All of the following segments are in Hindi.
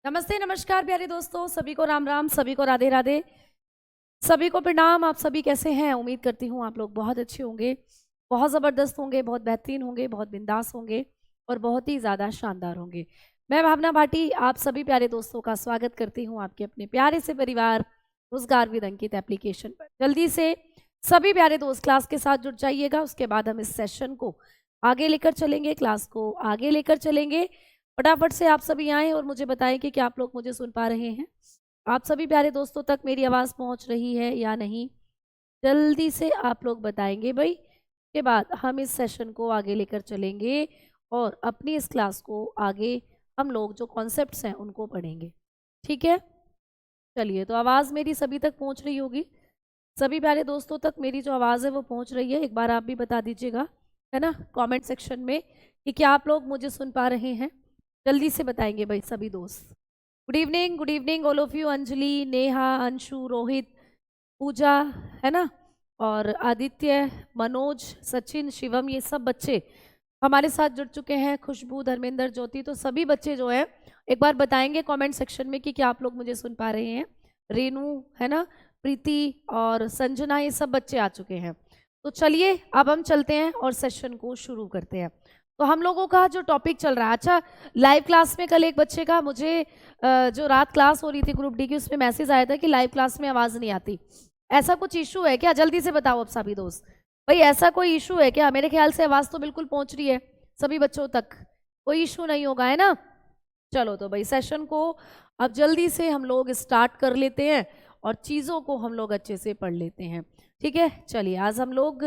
नमस्ते, नमस्कार प्यारे दोस्तों, सभी को राम राम, सभी को राधे राधे, सभी को प्रणाम। आप सभी कैसे हैं? उम्मीद करती हूँ आप लोग बहुत अच्छे होंगे, बहुत ज़बरदस्त होंगे, बहुत बेहतरीन होंगे, बहुत बिंदास होंगे और बहुत ही ज़्यादा शानदार होंगे। मैं भावना भाटी आप सभी प्यारे दोस्तों का स्वागत करती हूँ आपके अपने प्यारे से परिवार रोजगार विद अंकित एप्लीकेशन पर। जल्दी से सभी प्यारे दोस्त क्लास के साथ जुड़ जाइएगा। उसके बाद हम इस सेशन को आगे लेकर चलेंगे, क्लास को आगे लेकर चलेंगे। फटाफट से आप सभी आएँ और मुझे बताएं कि क्या आप लोग मुझे सुन पा रहे हैं, आप सभी प्यारे दोस्तों तक मेरी आवाज़ पहुंच रही है या नहीं। जल्दी से आप लोग बताएंगे भाई। के बाद हम इस सेशन को आगे लेकर चलेंगे और अपनी इस क्लास को आगे हम लोग जो कॉन्सेप्ट्स हैं उनको पढ़ेंगे। ठीक है, चलिए। तो आवाज़ मेरी सभी तक पहुंच रही होगी, सभी प्यारे दोस्तों तक मेरी जो आवाज़ है वो पहुंच रही है। एक बार आप भी बता दीजिएगा, है ना, कमेंट सेक्शन में कि क्या आप लोग मुझे सुन पा रहे हैं। जल्दी से बताएंगे भाई सभी दोस्त। Good evening all of you. Anjali, Neha, Anshu, Rohit, Pooja, है ना, और आदित्य, मनोज, सचिन, शिवम, ये सब बच्चे हमारे साथ जुड़ चुके हैं। खुशबू, धर्मेंद्र, ज्योति, तो सभी बच्चे जो हैं एक बार बताएंगे कमेंट सेक्शन में कि क्या आप लोग मुझे सुन पा रहे हैं। रेनू, है ना, प्रीति और संजना, ये सब बच्चे आ चुके हैं। तो चलिए अब हम चलते हैं और सेशन को शुरू करते हैं। तो हम लोगों का जो टॉपिक चल रहा है, अच्छा, लाइव क्लास में कल एक बच्चे का मुझे जो रात क्लास हो रही थी ग्रुप डी की, उसमें मैसेज आया था कि लाइव क्लास में आवाज़ नहीं आती। ऐसा कुछ इशू है क्या? जल्दी से बताओ अब सभी दोस्त, भाई ऐसा कोई इशू है क्या? मेरे ख्याल से आवाज़ तो बिल्कुल पहुंच रही है सभी बच्चों तक, कोई इशू नहीं होगा, है ना। चलो तो भाई सेशन को अब जल्दी से हम लोग स्टार्ट कर लेते हैं और चीज़ों को हम लोग अच्छे से पढ़ लेते हैं। ठीक है, चलिए आज हम लोग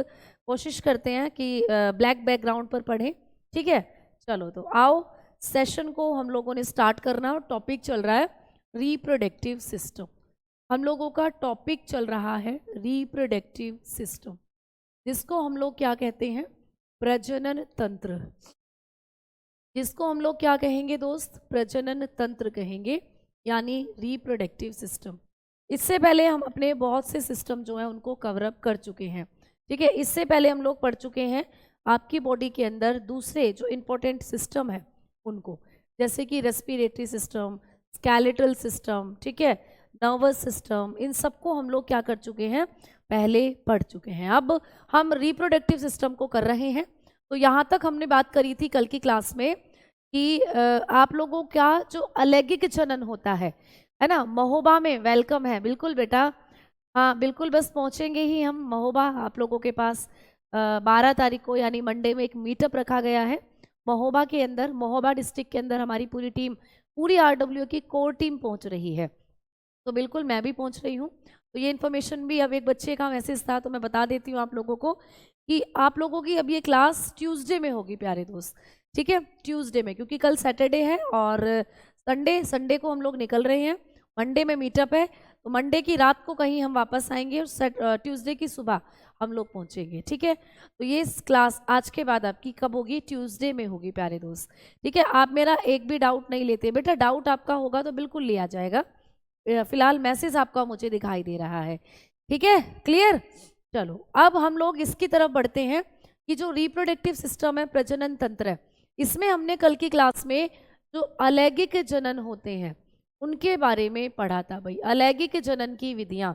कोशिश करते हैं कि ब्लैक बैकग्राउंड पर पढ़ें। ठीक है, चलो तो आओ सेशन को हम लोगों ने स्टार्ट करना। और टॉपिक चल रहा है रिप्रोडक्टिव सिस्टम। हम लोगों का टॉपिक चल रहा है रिप्रोडक्टिव सिस्टम, जिसको हम लोग क्या कहते हैं? प्रजनन तंत्र। जिसको हम लोग क्या कहेंगे दोस्त? प्रजनन तंत्र कहेंगे, यानी रिप्रोडक्टिव सिस्टम। इससे पहले हम अपने बहुत से सिस्टम जो हैं उनको कवर अप कर चुके हैं। ठीक है, इससे पहले हम लोग पढ़ चुके हैं आपकी बॉडी के अंदर दूसरे जो इम्पोर्टेंट सिस्टम है उनको, जैसे कि रेस्पिरेटरी सिस्टम, स्केलेटल सिस्टम, ठीक है, नर्वस सिस्टम, इन सबको हम लोग क्या कर चुके हैं? पहले पढ़ चुके हैं। अब हम रिप्रोडक्टिव सिस्टम को कर रहे हैं। तो यहाँ तक हमने बात करी थी कल की क्लास में कि आप लोगों का जो अलैंगिक जनन होता है ना, महोबा में वेलकम है। बिल्कुल बेटा, हाँ बिल्कुल, बस पहुँचेंगे ही हम महोबा आप लोगों के पास। 12 तारीख को यानी मंडे में एक मीटअप रखा गया है महोबा के अंदर। महोबा डिस्ट्रिक्ट के अंदर हमारी पूरी टीम, पूरी RW की कोर टीम पहुँच रही है। तो बिल्कुल मैं भी पहुँच रही हूँ। तो ये इन्फॉर्मेशन भी, अब एक बच्चे का मैसेज था तो मैं बता देती हूँ आप लोगों को कि आप लोगों की अब ये क्लास ट्यूसडे में होगी प्यारे दोस्त। ठीक है, ट्यूसडे में, क्योंकि कल सैटरडे है और संडे को हम लोग निकल रहे हैं। मंडे में मीटअप है, तो मंडे की रात को कहीं हम वापस आएंगे और ट्यूसडे की सुबह हम लोग पहुंचेंगे। ठीक है, तो ये क्लास आज के बाद आपकी कब होगी? ट्यूसडे में होगी प्यारे दोस्त। ठीक है, आप मेरा एक भी डाउट नहीं लेते बेटा, डाउट आपका होगा तो बिल्कुल लिया जाएगा। फिलहाल मैसेज आपका मुझे दिखाई दे रहा है। ठीक है, क्लियर। चलो अब हम लोग इसकी तरफ बढ़ते हैं कि जो रिप्रोडक्टिव सिस्टम है, प्रजनन तंत्र है, इसमें हमने कल की क्लास में जो अलैंगिक जनन होते हैं उनके बारे में पढ़ा था। भाई अलैंगिक जनन की विधियां,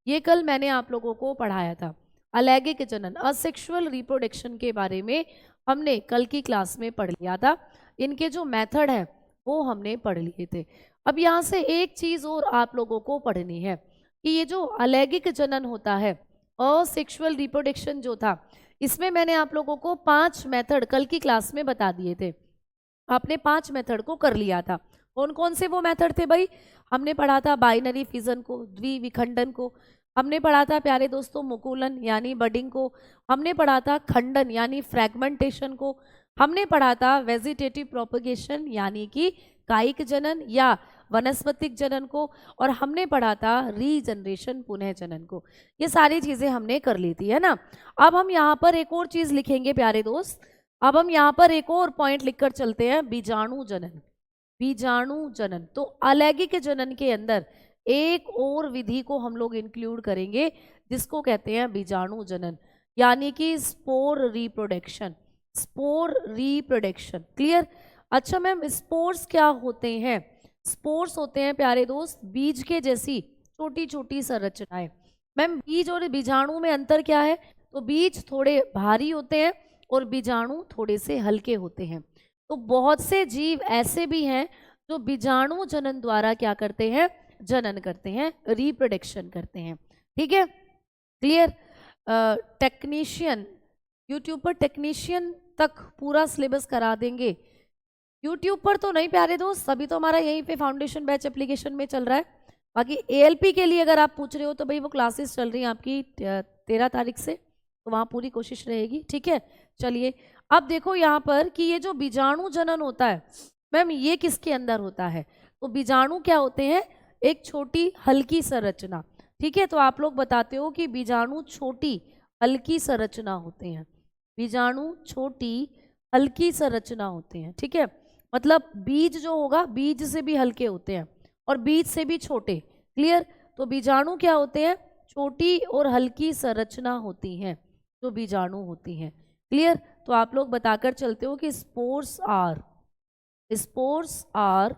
ये कल मैंने आप लोगों को पढ़ाया था। अलैंगिक जनन, असेक्सुअल रिप्रोडक्शन के बारे में हमने कल की क्लास में पढ़ लिया था। इनके जो मेथड है वो हमने पढ़ लिए थे। अब यहाँ से एक चीज और आप लोगों को पढ़नी है कि ये जो अलैंगिक जनन होता है, असेक्सुअल रिप्रोडक्शन जो था, इसमें मैंने आप लोगों को 5 मेथड कल की क्लास में बता दिए थे। आपने 5 मेथड को कर लिया था। कौन कौन से वो मेथड थे भाई? हमने पढ़ा था बाइनरी फिजन को, द्विविखंडन को, हमने पढ़ा था प्यारे दोस्तों मुकुलन यानी बडिंग को, हमने पढ़ा था खंडन यानी फ्रैगमेंटेशन को, हमने पढ़ा था वेजिटेटिव प्रोपगेशन यानी कि कायिक जनन या वनस्पतिक जनन को, और हमने पढ़ा था रीजनरेशन पुनः जनन को। ये सारी चीजें हमने कर ली थी, है ना। अब हम यहाँ पर एक और चीज लिखेंगे प्यारे दोस्त। अब हम यहाँ पर एक और पॉइंट लिखकर चलते हैं, बीजाणु जनन। बीजाणु जनन, तो अलैंगिक जनन के अंदर एक और विधि को हम लोग इंक्लूड करेंगे जिसको कहते हैं बीजाणु जनन, यानी कि spore reproduction. Spore reproduction, clear. अच्छा मैम, स्पोर्स क्या होते हैं? स्पोर्स होते हैं प्यारे दोस्त बीज के जैसी छोटी छोटी संरचनाएं। मैम बीज और बीजाणु में अंतर क्या है? तो बीज थोड़े भारी होते हैं और बीजाणु थोड़े से हल्के होते हैं। तो बहुत से जीव ऐसे भी हैं जो बीजाणु जनन द्वारा क्या करते हैं? जनन करते हैं, रिप्रोडक्शन करते हैं। ठीक है, क्लियर। टेक्नीशियन, यूट्यूब पर टेक्नीशियन तक पूरा सिलेबस करा देंगे। यूट्यूब पर तो नहीं प्यारे दोस्त, अभी तो हमारा यहीं पे फाउंडेशन बैच एप्लीकेशन में चल रहा है। बाकी एएलपी के लिए अगर आप पूछ रहे हो तो भाई वो क्लासेस चल रही हैं आपकी 13 तारीख से, तो वहाँ पूरी कोशिश रहेगी। ठीक है, चलिए अब देखो यहाँ पर कि ये जो बीजाणु जनन होता है मैम ये किसके अंदर होता है? तो बीजाणु क्या होते हैं? एक छोटी हल्की संरचना। ठीक है, तो आप लोग बताते हो कि बीजाणु छोटी हल्की संरचना होते हैं। बीजाणु छोटी हल्की संरचना होते हैं। ठीक है, मतलब बीज जो होगा बीज से भी हल्के होते हैं और बीज से भी छोटे। क्लियर। तो बीजाणु क्या होते हैं? छोटी और हल्की संरचना होती हैं जो बीजाणु होती हैं। क्लियर। तो आप लोग बताकर चलते हो कि spores are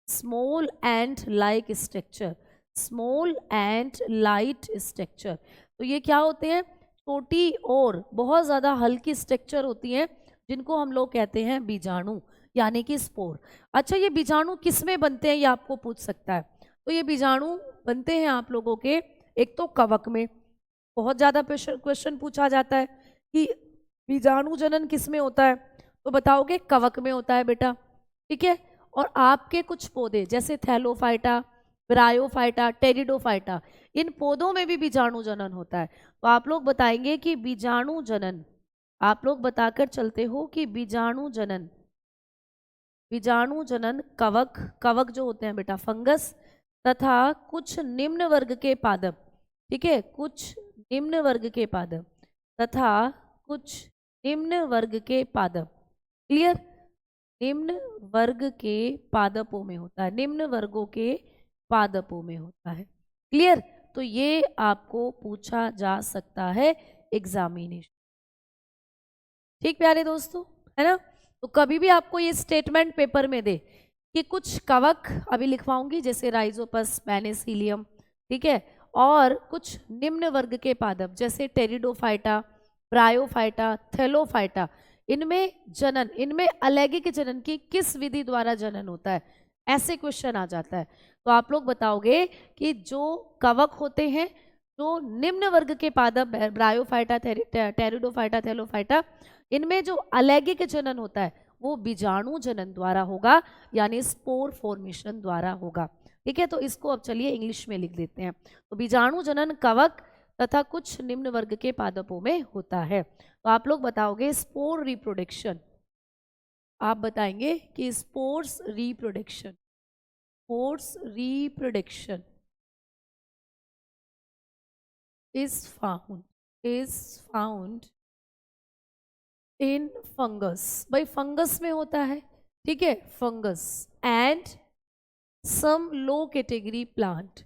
small and like structure, small and light structure. तो ये क्या होते हैं? छोटी और बहुत ज़्यादा हल्की स्ट्रक्चर होती हैं जिनको हम लोग कहते हैं बीजाणु यानी कि स्पोर। अच्छा, ये बीजाणु किस में बनते हैं ये आपको पूछ सकता है। तो ये बीजाणु बनते हैं आप लोगों के एक तो कवक में, बहुत ज़्यादा क्वेश्चन पूछा जाता है कि बीजाणु जनन किस में होता है, तो बताओगे कवक में होता है बेटा। ठीक है, और आपके कुछ पौधे जैसे थैलोफाइटा, ब्रायोफाइटा, टेरिडोफाइटा, इन पौधों में भी बीजाणु जनन होता है। तो आप लोग बताएंगे कि बीजाणु जनन, आप लोग बताकर चलते हो कि बीजाणु जनन कवक, कवक जो होते हैं बेटा फंगस, तथा कुछ निम्न वर्ग के पादप। ठीक है, कुछ निम्न वर्ग के पादप तथा कुछ निम्न वर्ग के पादप। क्लियर। निम्न वर्ग के पादपों में होता है, निम्न वर्गों के पादपों में होता है। क्लियर। तो ये आपको पूछा जा सकता है एग्जामिनेशन। ठीक प्यारे दोस्तों, है ना। तो कभी भी आपको ये स्टेटमेंट पेपर में दे कि कुछ कवक अभी लिखवाऊंगी जैसे राइजोपस, पेनिसिलियम, ठीक है, और कुछ निम्न वर्ग के पादप जैसे टेरिडोफाइटा, ब्रायोफाइटा, थैलोफाइटा, इनमें जनन, इनमें अलैंगिक जनन की किस विधि द्वारा जनन होता है, ऐसे क्वेश्चन आ जाता है। तो आप लोग बताओगे कि जो कवक होते हैं, जो निम्न वर्ग के पादप, ब्रायोफाइटा, टेरिडोफाइटा, थैलोफाइटा, इनमें जो अलैंगिक जनन होता है वो बीजाणु जनन द्वारा होगा, यानी स्पोर फॉर्मेशन द्वारा होगा। ठीक है, तो इसको अब चलिए इंग्लिश में लिख देते हैं। तो बीजाणु जनन कवक तथा कुछ निम्न वर्ग के पादपों में होता है। तो आप लोग बताओगे स्पोर रिप्रोडक्शन, आप बताएंगे कि spores reproduction, spores reproduction is found in fungus। भाई फंगस में होता है, ठीक है, fungus and some low category plant,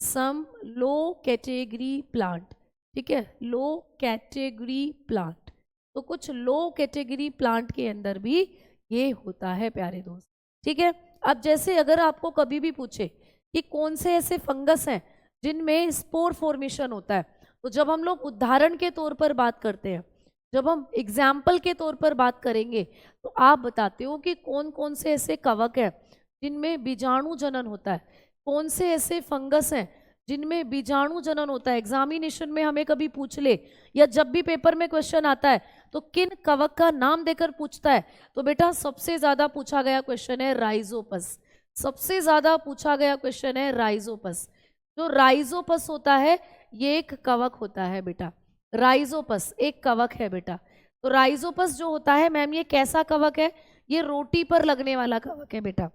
some low category plant, ठीक है, लो कैटेगरी प्लांट। तो कुछ लो कैटेगरी प्लांट के अंदर भी ये होता है प्यारे दोस्त। ठीक है, अब जैसे अगर आपको कभी भी पूछे कि कौन से ऐसे फंगस हैं जिनमें स्पोर फॉर्मेशन होता है, तो जब हम लोग उदाहरण के तौर पर बात करते हैं, जब हम एग्जाम्पल के तौर पर बात करेंगे, तो आप बताते हो कि कौन कौन से ऐसे कवक हैं जिनमें बीजाणु जनन होता है, कौन से ऐसे फंगस हैं जिनमें बीजाणु जनन होता है। एग्जामिनेशन में हमें कभी पूछ ले या जब भी पेपर में क्वेश्चन आता है तो किन कवक का नाम देकर पूछता है, तो बेटा सबसे ज्यादा पूछा गया क्वेश्चन है राइजोपस, सबसे ज्यादा पूछा गया क्वेश्चन है राइजोपस। जो राइजोपस होता है ये एक कवक होता है बेटा, राइजोपस एक कवक है बेटा। तो राइजोपस जो होता है मैम ये कैसा कवक है? ये रोटी पर लगने वाला कवक है बेटा,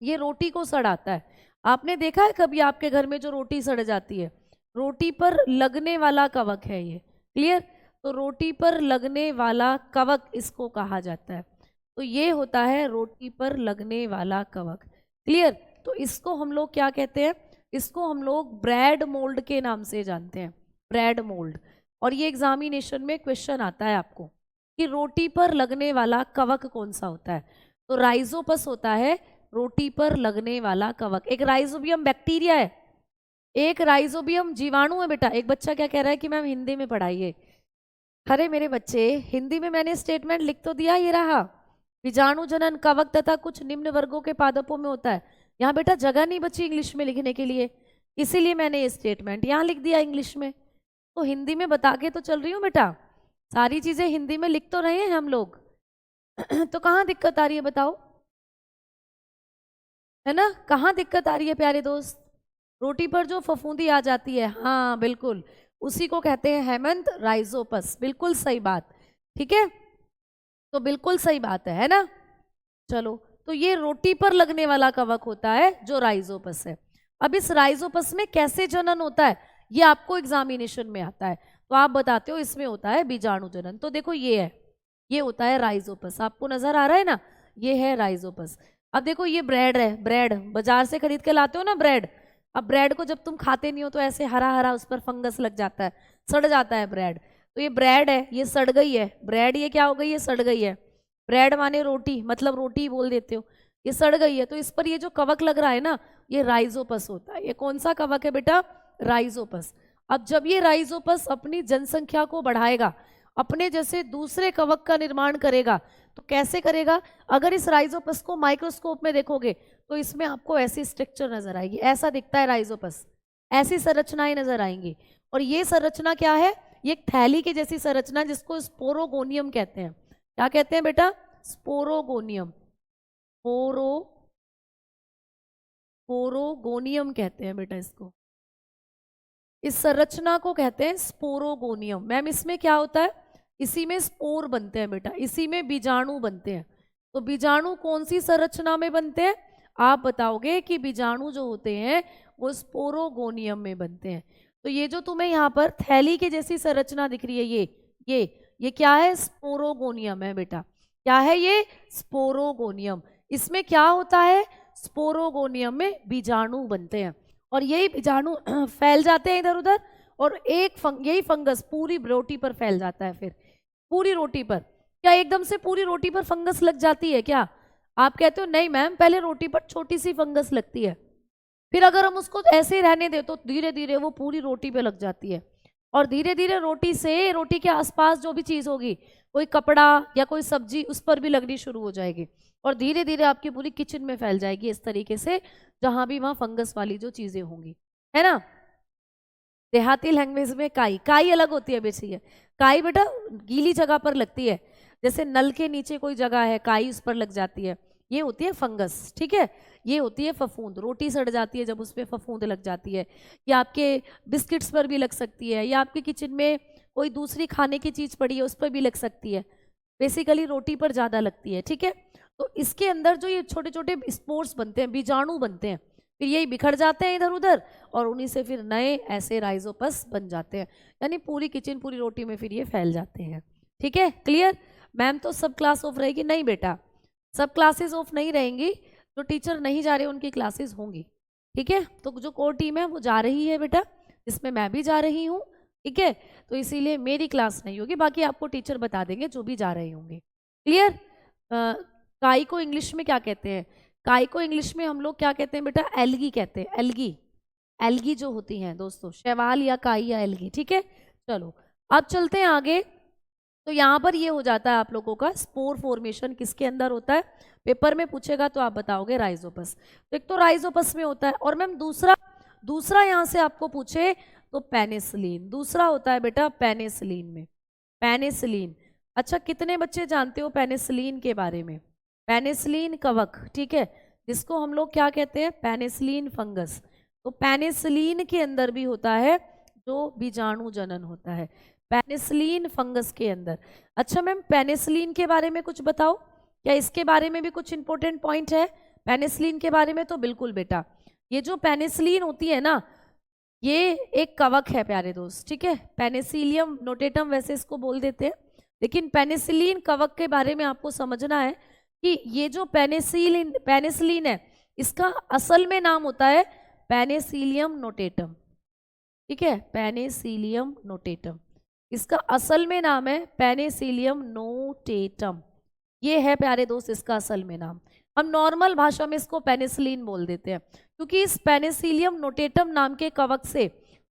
ये रोटी को सड़ाता है। आपने देखा है कभी आपके घर में जो रोटी सड़ जाती है, रोटी पर लगने वाला कवक है ये। क्लियर। तो रोटी पर लगने वाला कवक इसको कहा जाता है, तो ये होता है रोटी पर लगने वाला कवक। क्लियर। तो इसको हम लोग क्या कहते हैं? इसको हम लोग ब्रेड मोल्ड के नाम से जानते हैं, ब्रेड मोल्ड। और ये एग्जामिनेशन में क्वेश्चन आता है आपको कि रोटी पर लगने वाला कवक कौन सा होता है, तो राइजोपस होता है रोटी पर लगने वाला कवक। एक राइजोबियम बैक्टीरिया है, एक राइजोबियम जीवाणु है बेटा। एक बच्चा क्या कह रहा है कि मैम हिंदी में पढ़ाइए। अरे मेरे बच्चे, हिंदी में मैंने स्टेटमेंट लिख तो दिया, ये रहा। बीजाणु जनन कवक तथा कुछ निम्न वर्गों के पादपों में होता है। यहाँ बेटा जगह नहीं बची इंग्लिश में लिखने के लिए, इसीलिए मैंने ये स्टेटमेंट यहाँ लिख दिया इंग्लिश में। तो हिंदी में बता के तो चल रही हूँ बेटा, सारी चीजें हिंदी में लिख तो रहे हैं हम लोग। तो कहाँ दिक्कत आ रही है बताओ, है ना, कहाँ दिक्कत आ रही है प्यारे दोस्त? रोटी पर जो फफूंदी आ जाती है, हाँ बिल्कुल, उसी को कहते हैं हेमंत राइजोपस। बिल्कुल सही बात, ठीक है, तो बिल्कुल सही बात है ना। चलो, तो ये रोटी पर लगने वाला कवक होता है जो राइजोपस है। अब इस राइजोपस में कैसे जनन होता है ये आपको एग्जामिनेशन में आता है, तो आप बताते हो इसमें होता है बीजाणु जनन। तो देखो ये है, ये होता है राइजोपस, आपको नजर आ रहा है ना, ये है राइजोपस। अब देखो ये ब्रेड है, ब्रेड बाजार से खरीद के लाते हो ना ब्रेड। अब ब्रेड को जब तुम खाते नहीं हो तो ऐसे हरा हरा उस पर फंगस लग जाता है, सड़ जाता है ब्रेड। तो ये ब्रेड है, ये सड़ गई है ब्रेड, ये क्या हो गई, ये सड़ गई है। ब्रेड माने रोटी, मतलब रोटी बोल देते हो, ये सड़ गई है। तो इस पर ये जो कवक लग रहा है ना, ये राइजोपस होता है। ये कौन सा कवक है बेटा, राइजोपस। अब जब ये राइजोपस अपनी जनसंख्या को बढ़ाएगा, अपने जैसे दूसरे कवक का निर्माण करेगा, तो कैसे करेगा? अगर इस राइजोपस को माइक्रोस्कोप में देखोगे तो इसमें आपको ऐसी स्ट्रक्चर नजर आएगी, ऐसा दिखता है राइजोपस, ऐसी संरचनाएं नजर आएंगी। और ये संरचना क्या है, ये एक थैली के जैसी संरचना जिसको स्पोरोगोनियम कहते हैं। क्या कहते हैं बेटा? स्पोरोगोनियम, स्पोरोगोनियम कहते हैं बेटा इसको। इस संरचना को कहते हैं स्पोरोगोनियम। मैम इसमें क्या होता है, इसी में स्पोर बनते हैं बेटा, इसी में बीजाणु बनते हैं। तो बीजाणु कौन सी संरचना में बनते हैं? आप बताओगे कि बीजाणु जो होते हैं वो स्पोरोगोनियम में बनते हैं। तो ये जो तुम्हें यहाँ पर थैली की जैसी संरचना दिख रही है, ये क्या है? स्पोरोगोनियम है बेटा। क्या है ये? स्पोरोगोनियम। इसमें क्या होता है? स्पोरोगोनियम में बीजाणु बनते हैं, और यही बीजाणु फैल जाते हैं इधर उधर, और यही फंगस पूरी रोटी पर फैल जाता है। फिर पूरी रोटी पर, क्या एकदम से पूरी रोटी पर फंगस लग जाती है क्या? आप कहते हो नहीं मैम, पहले रोटी पर छोटी सी फंगस लगती है, फिर अगर हम उसको ऐसे ही रहने दें तो धीरे धीरे वो पूरी रोटी पे लग जाती है, और धीरे धीरे रोटी के आसपास जो भी चीज होगी, कोई कपड़ा या कोई सब्जी, उस पर भी लगनी शुरू हो जाएगी, और धीरे धीरे आपकी पूरी किचन में फैल जाएगी इस तरीके से, जहां भी वहां फंगस वाली जो चीजें होंगी, है ना। देहाती लैंग्वेज में काई, काई अलग होती है बेसिए। काई बेटा गीली जगह पर लगती है, जैसे नल के नीचे कोई जगह है, काई उस पर लग जाती है, ये होती है फंगस, ठीक है। ये होती है फफूंद, रोटी सड़ जाती है जब उस पर फफूंद लग जाती है, या आपके बिस्किट्स पर भी लग सकती है, या आपके किचन में कोई दूसरी खाने की चीज पड़ी है उस पर भी लग सकती है। बेसिकली रोटी पर ज्यादा लगती है, ठीक है। तो इसके अंदर जो ये छोटे छोटे स्पोर्स बनते हैं, बीजाणु बनते हैं, फिर यही बिखर जाते हैं इधर उधर, और उन्हीं से फिर नए ऐसे राइजोपस बन जाते हैं, यानी पूरी किचन पूरी रोटी में फिर ये फैल जाते हैं, ठीक है। क्लियर? मैम तो सब क्लास ऑफ रहेगी? नहीं बेटा, सब क्लासेस ऑफ नहीं रहेंगी, जो टीचर नहीं जा रहे उनकी क्लासेस होंगी, ठीक है। तो जो कोर टीम है वो जा रही है बेटा, इसमें मैं भी जा रही हूँ, ठीक है। तो इसीलिए मेरी क्लास नहीं होगी, बाकी आपको टीचर बता देंगे जो भी जा रहे होंगे। क्लियर? काई को इंग्लिश में क्या कहते हैं? काई को इंग्लिश में हम लोग क्या कहते हैं बेटा? एल्गी कहते हैं, एल्गी। एल्गी जो होती हैं दोस्तों, शैवाल या काई या एल्गी, ठीक है। चलो अब चलते हैं आगे। तो यहाँ पर ये हो जाता है आप लोगों का स्पोर फॉर्मेशन किसके अंदर होता है, पेपर में पूछेगा तो आप बताओगे राइजोपस। तो एक तो राइजोपस में होता है, और मैम दूसरा यहाँ से आपको पूछे तो पेनिसिलिन, दूसरा होता है बेटा पेनिसिलिन में। पेनिसिलिन, अच्छा कितने बच्चे जानते हो पेनिसिलिन के बारे में? पेनिसिलिन कवक, ठीक है, जिसको हम लोग क्या कहते हैं? Penicillin fungus. तो पेनिसिलिन के अंदर भी होता है जो बीजाणु जनन होता है, पेनिसिलिन फंगस के अंदर। अच्छा मैम पेनिसिलिन के बारे में कुछ बताओ, क्या इसके बारे में भी कुछ इंपॉर्टेंट पॉइंट है पेनिसिलिन के बारे में? तो बिल्कुल बेटा, ये जो पेनिसिलिन होती है ना, ये एक कवक है प्यारे दोस्त, ठीक है। पेनिसिलियम नोटेटम वैसे इसको बोल देते हैं, लेकिन पेनिसिलिन कवक के बारे में आपको समझना है कि ये जो पेनिसिलिन है, इसका असल में नाम होता है पेनिसिलियम नोटेटम, ठीक है, पेनिसिलियम नोटेटम, इसका असल में नाम है पेनिसिलियम नोटेटम, ये है प्यारे दोस्त इसका असल में नाम। हम नॉर्मल भाषा में इसको पेनिसिलिन बोल देते हैं, क्योंकि इस पेनिसिलियम नोटेटम नाम के कवक से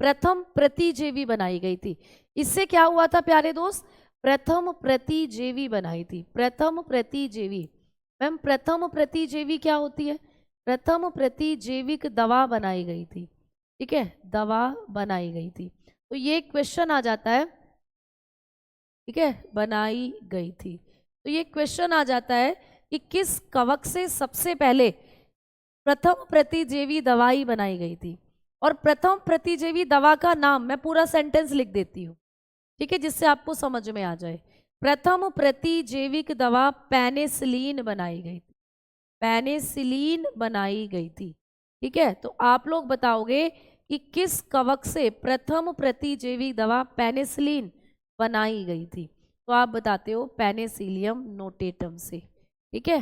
प्रथम प्रतिजेवी बनाई गई थी। इससे क्या हुआ था प्यारे दोस्त? प्रथम प्रतिजेवी बनाई थी, प्रथम प्रतिजेवी। मैम प्रथम प्रतिजेवी क्या होती है? प्रथम प्रतिजैविक दवा बनाई गई थी, ठीक है, दवा बनाई गई थी। तो ये क्वेश्चन आ जाता है, ठीक है, बनाई गई थी। तो ये क्वेश्चन आ जाता है कि किस कवक से सबसे पहले प्रथम प्रतिजैवी दवाई बनाई गई थी। और प्रथम प्रतिजैवी दवा का नाम मैं पूरा सेंटेंस लिख देती हूँ, ठीक है, जिससे आपको समझ में आ जाए। प्रथम प्रतिजैविक दवा पेनिसिलिन बनाई गई थी, पेनिसिलिन बनाई गई थी, ठीक है। तो आप लोग बताओगे कि किस कवक से प्रथम प्रतिजैविक दवा पेनिसिलिन बनाई गई थी? तो आप बताते हो पेनिसिलियम नोटेटम से, ठीक है।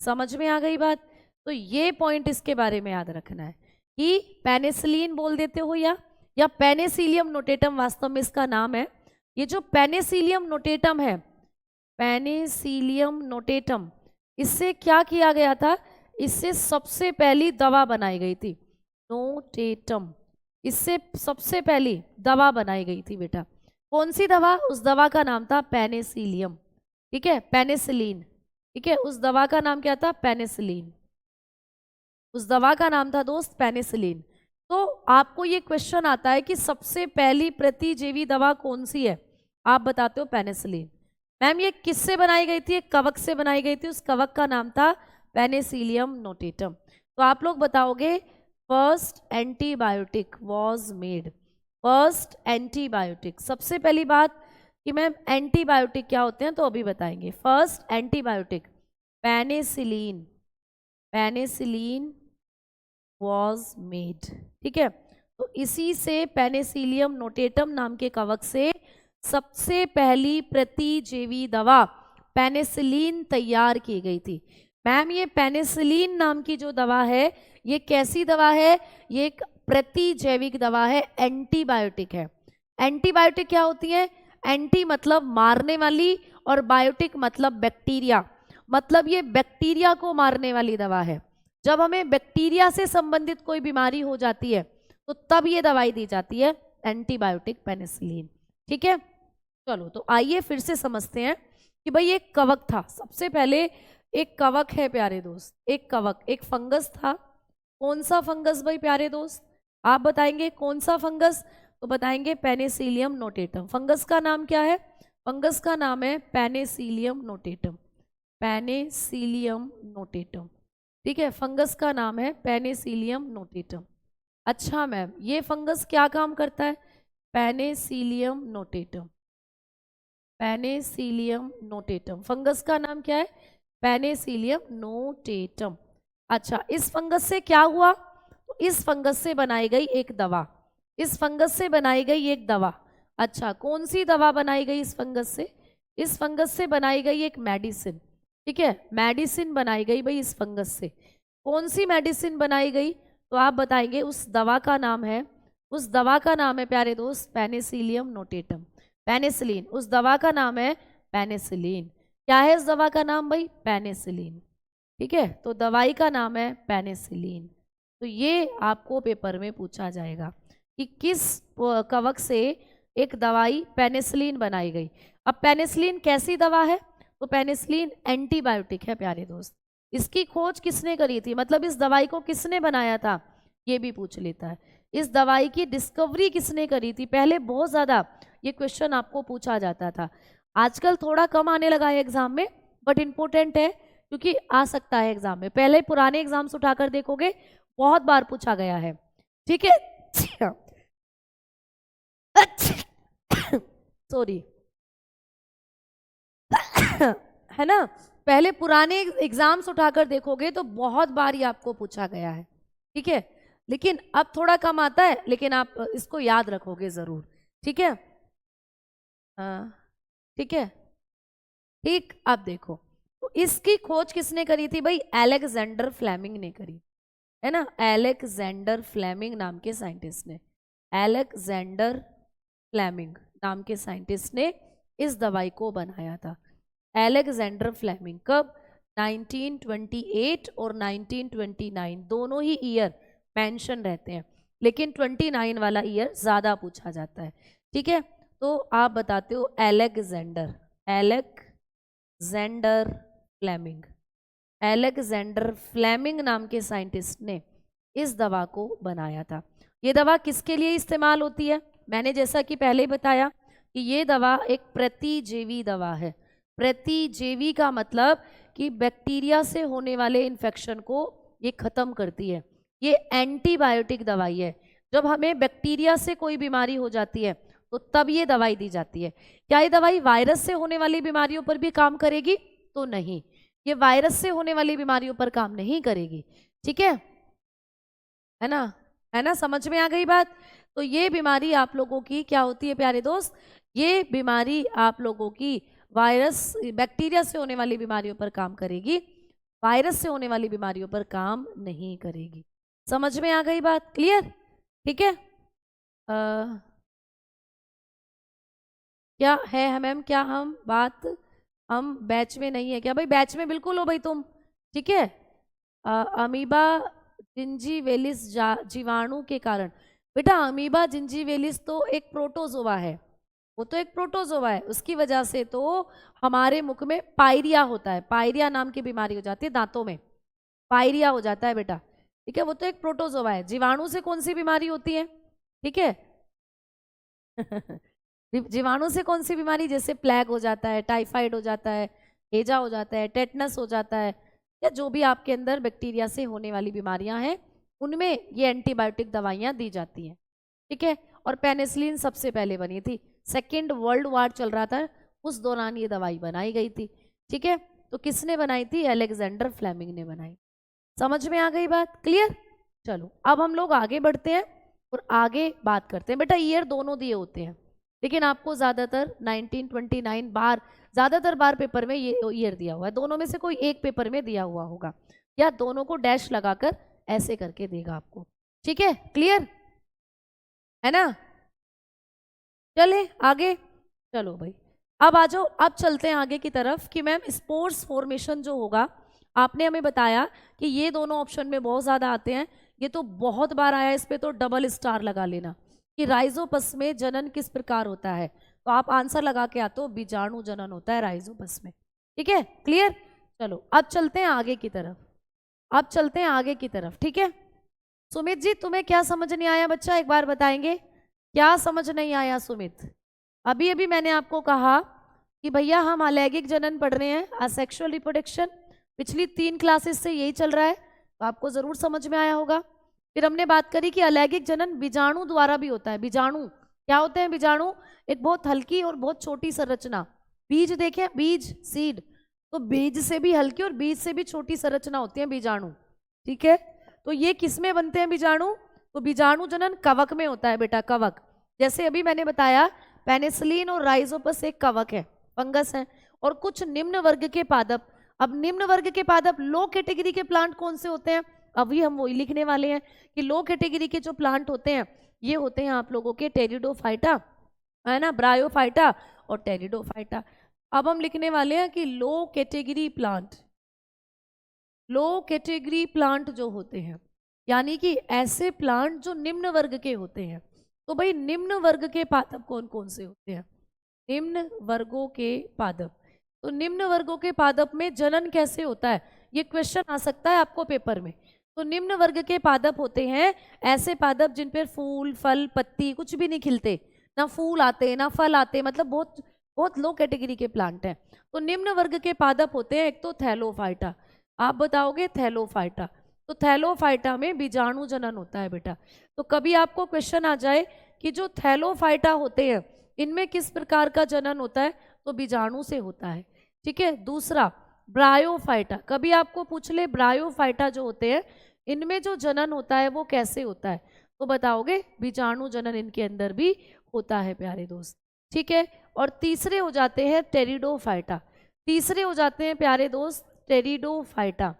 समझ में आ गई बात? तो ये पॉइंट इसके बारे में याद रखना है कि पेनिसिलिन बोल देते हो या पेनिसिलियम नोटेटम वास्तव में इसका नाम है। ये जो पेनिसिलियम नोटेटम है, पेनिसिलियम नोटेटम, इससे क्या किया गया था? इससे सबसे पहली दवा बनाई गई थी, नोटेटम। इससे सबसे पहली दवा बनाई गई थी बेटा। कौन सी दवा? उस दवा का नाम था पेनिसिलियम, ठीक है, पेनिसिलिन, ठीक है। उस दवा का नाम क्या था? पेनिसिलिन। उस दवा का नाम था दोस्त पेनिसिलिन। तो आपको ये क्वेश्चन आता है कि सबसे पहली प्रतिजैवी दवा कौन सी है? आप बताते हो पेनिसिलिन। मैम ये किससे बनाई गई थी? एक कवक से बनाई गई थी, उस कवक का नाम था पेनिसिलियम नोटेटम। तो आप लोग बताओगे first antibiotic was made, first antibiotic, सबसे पहली बात कि मैम एंटीबायोटिक क्या होते हैं तो अभी बताएंगे। First antibiotic penicillin, penicillin was made, ठीक है। तो इसी से पेनिसिलियम नोटेटम नाम के कवक से सबसे पहली प्रतिजैवी दवा पेनिसिलिन तैयार की गई थी। मैम ये पेनिसिलिन नाम की जो दवा है, ये कैसी दवा है? ये एक प्रतिजैविक दवा है, एंटीबायोटिक है। एंटीबायोटिक क्या होती है? एंटी मतलब मारने वाली और बायोटिक मतलब बैक्टीरिया, मतलब ये बैक्टीरिया को मारने वाली दवा है। जब हमें बैक्टीरिया से संबंधित कोई बीमारी हो जाती है तो तब ये दवाई दी जाती है, एंटीबायोटिक पेनिसिलिन, ठीक है। चलो तो आइए फिर से समझते हैं कि भाई एक कवक था, सबसे पहले एक कवक है प्यारे दोस्त, एक कवक, एक फंगस था। कौन सा फंगस भाई प्यारे दोस्त? आप बताएंगे कौन सा फंगस? तो बताएंगे पेनिसिलियम नोटेटम। फंगस का नाम क्या है? फंगस का नाम है पेनिसिलियम नोटेटम, पेनिसिलियम नोटेटम, ठीक है। फंगस का नाम है पेनिसिलियम नोटेटम। अच्छा मैम ये फंगस क्या काम करता है? Penicillium notatum, Penicillium notatum, fungus का नाम क्या है? Penicillium notatum. अच्छा इस फंगस से क्या हुआ? तो इस फंगस से बनाई गई एक दवा, इस फंगस से बनाई गई एक दवा। अच्छा कौन सी दवा बनाई गई इस फंगस से? इस फंगस से बनाई गई एक मेडिसिन, ठीक है, मेडिसिन बनाई गई भाई इस फंगस से। कौन सी मेडिसिन बनाई गई? तो आप बताएंगे उस दवा का नाम है, उस दवा का नाम है प्यारे दोस्त पेनिसिलियम नोटेटम, पेनिसिलिन। उस दवा का नाम है पेनिसिलिन। क्या है इस दवा का नाम भाई? पेनिसिलिन, ठीक है। तो दवाई का नाम है पेनिसिलिन। तो ये आपको पेपर में पूछा जाएगा कि किस कवक से एक दवाई पेनिसिलिन बनाई गई। अब पेनिसिलिन कैसी दवा है? तो पेनिसिलिन एंटीबायोटिक है प्यारे दोस्त। इसकी खोज किसने करी थी, मतलब इस दवाई को किसने बनाया था, ये भी पूछ लेता है। इस दवाई की डिस्कवरी किसने करी थी? पहले बहुत ज़्यादा ये क्वेश्चन आपको पूछा जाता था, आजकल थोड़ा कम आने लगा है एग्जाम में, बट इम्पोर्टेंट है क्योंकि आ सकता है एग्जाम में। पहले पुराने एग्जाम्स उठाकर देखोगे बहुत बार पूछा गया है, ठीक है। सॉरी है ना, पहले पुराने एग्जाम्स उठाकर देखोगे तो बहुत बार ये आपको पूछा गया है, ठीक है। लेकिन अब थोड़ा कम आता है, लेकिन आप इसको याद रखोगे जरूर, ठीक है। हाँ ठीक है, ठीक। अब देखो तो इसकी खोज किसने करी थी भाई? अलेक्जेंडर फ्लेमिंग ने करी, है ना, अलेक्जेंडर फ्लेमिंग नाम के साइंटिस्ट ने, अलेक्जेंडर फ्लेमिंग नाम के साइंटिस्ट ने इस दवाई को बनाया था, अलेक्जेंडर फ्लेमिंग। कब? 1928 और 1929 दोनों ही ईयर मेंशन रहते हैं, लेकिन 29 वाला ईयर ज़्यादा पूछा जाता है। ठीक है, तो आप बताते हो Alexander, Alexander Fleming. Alexander Fleming नाम के साइंटिस्ट ने इस दवा को बनाया था। ये दवा किसके लिए इस्तेमाल होती है? मैंने जैसा कि पहले ही बताया कि ये दवा एक प्रतिजेवी दवा है। प्रतिजेवी का मतलब कि बैक्टीरिया से होने वाले इन्फेक्शन को ये खत्म करती है। ये एंटीबायोटिक दवाई है। जब हमें बैक्टीरिया से कोई बीमारी हो जाती है तो तब ये दवाई दी जाती है। क्या ये दवाई वायरस से होने वाली बीमारियों पर भी काम करेगी? तो नहीं, ये वायरस से होने वाली बीमारियों पर काम नहीं करेगी। ठीक है ना? है ना? समझ में आ गई बात? तो ये बीमारी आप लोगों की क्या होती है प्यारे दोस्त? ये बीमारी आप लोगों की वायरस बैक्टीरिया से होने वाली बीमारियों पर काम करेगी, वायरस से होने वाली बीमारियों पर काम नहीं करेगी। समझ में आ गई बात? क्लियर? ठीक है। क्या है मैम, क्या हम बैच में नहीं है क्या? भाई बैच में बिल्कुल हो भाई तुम। ठीक है। अमीबा जिंजीवेलिस जीवाणु के कारण, बेटा अमीबा जिंजीवेलिस तो एक प्रोटोजोआ है, वो तो एक प्रोटोजोआ है, उसकी वजह से तो हमारे मुख में पायरिया होता है। पायरिया नाम की बीमारी हो जाती है, दांतों में पायरिया हो जाता है बेटा। ठीक है, वो तो एक प्रोटोजोआ है। जीवाणु से कौन सी बीमारी होती है? ठीक है जीवाणु से कौन सी बीमारी? जैसे प्लेग हो जाता है, टाइफाइड हो जाता है, हेजा हो जाता है, टेटनस हो जाता है, या जो भी आपके अंदर बैक्टीरिया से होने वाली बीमारियां हैं उनमें ये एंटीबायोटिक दवाइयां दी जाती हैं। ठीक है, और पेनिसिलिन सबसे पहले बनी थी, सेकेंड वर्ल्ड वॉर चल रहा था उस दौरान ये दवाई बनाई गई थी। ठीक है, तो किसने बनाई थी? अलेक्जेंडर फ्लेमिंग ने बनाई। समझ में आ गई बात? क्लियर? चलो अब हम लोग आगे बढ़ते हैं और आगे बात करते हैं। बेटा ईयर दोनों दिए होते हैं, लेकिन आपको ज़्यादातर 1929 बार, ज़्यादातर बार पेपर में ये ईयर दिया हुआ है। दोनों में से कोई एक पेपर में दिया हुआ होगा, या दोनों को डैश लगाकर ऐसे करके देगा आपको। ठीक है, क्लियर है ना? चले आगे। चलो भाई अब आ जाओ, अब चलते हैं आगे की तरफ कि मैम स्पोर्स फॉर्मेशन जो होगा, आपने हमें बताया कि ये दोनों ऑप्शन में बहुत ज़्यादा आते हैं, ये तो बहुत बार आया, इस पे तो डबल स्टार लगा लेना कि राइजोपस में जनन किस प्रकार होता है। तो आप आंसर लगा के आते हो बीजाणु जनन होता है राइजोपस में। ठीक है, क्लियर? चलो अब चलते हैं आगे की तरफ, अब चलते हैं आगे की तरफ। ठीक है, सुमित जी तुम्हें क्या समझ नहीं आया बच्चा, एक बार बताएंगे क्या समझ नहीं आया? सुमित, अभी अभी मैंने आपको कहा कि भैया हम अलैंगिक जनन पढ़ रहे हैं, असेक्सुअल रिप्रोडक्शन, पिछली 3 क्लासेस से यही चल रहा है, तो आपको जरूर समझ में आया होगा। फिर हमने बात करी कि अलैंगिक जनन बीजाणु द्वारा भी होता है। बीजाणु क्या होते हैं? बीजाणु एक बहुत हल्की और बहुत छोटी संरचना, बीज देखें, बीज सीड, तो बीज से भी हल्की और बीज से भी छोटी संरचना होती है बीजाणु। ठीक है, तो ये किस में बनते हैं बीजाणु? तो बीजाणु जनन कवक में होता है बेटा, कवक। जैसे अभी मैंने बताया पेनिसिलिन और राइजोपस एक कवक है, फंगस है। और कुछ निम्न वर्ग के पादप, अब निम्न वर्ग के पादप लो कैटेगरी के प्लांट कौन से होते हैं? अभी हम वही लिखने वाले हैं कि लो कैटेगरी के जो प्लांट होते हैं ये होते हैं आप लोगों के टेरिडोफाइटा, है ना, ब्रायोफाइटा और टेरिडोफाइटा। अब हम लिखने वाले हैं कि लो कैटेगरी प्लांट, लो कैटेगरी प्लांट जो होते हैं, यानी कि ऐसे प्लांट जो निम्न वर्ग के होते हैं। तो भाई निम्न वर्ग के पादप कौन कौन से होते हैं? निम्न वर्गों के पादप, तो निम्न वर्गों के पादप में जनन कैसे होता है, ये क्वेश्चन आ सकता है आपको पेपर में। तो निम्न वर्ग के पादप होते हैं ऐसे पादप जिन पर फूल फल पत्ती कुछ भी नहीं खिलते, ना फूल आते ना फल आते, मतलब बहुत बहुत लो कैटेगरी के प्लांट हैं। तो निम्न वर्ग के पादप होते हैं, एक तो थैलोफाइटा, आप बताओगे थैलोफाइटा, तो थैलोफाइटा में बीजाणु जनन होता है बेटा। तो कभी आपको क्वेश्चन आ जाए कि जो थैलोफाइटा होते हैं इनमें किस प्रकार का जनन होता है, तो बीजाणु से होता है। ठीक है, दूसरा ब्रायोफाइटा, कभी आपको पूछ ले ब्रायोफाइटा जो होते हैं इनमें जो जनन होता है वो कैसे होता है, तो बताओगे बीजाणु जनन इनके अंदर भी होता है प्यारे दोस्त। ठीक है, और तीसरे हो जाते हैं टेरिडोफाइटा, तीसरे हो जाते हैं प्यारे दोस्त टेरिडोफाइटा।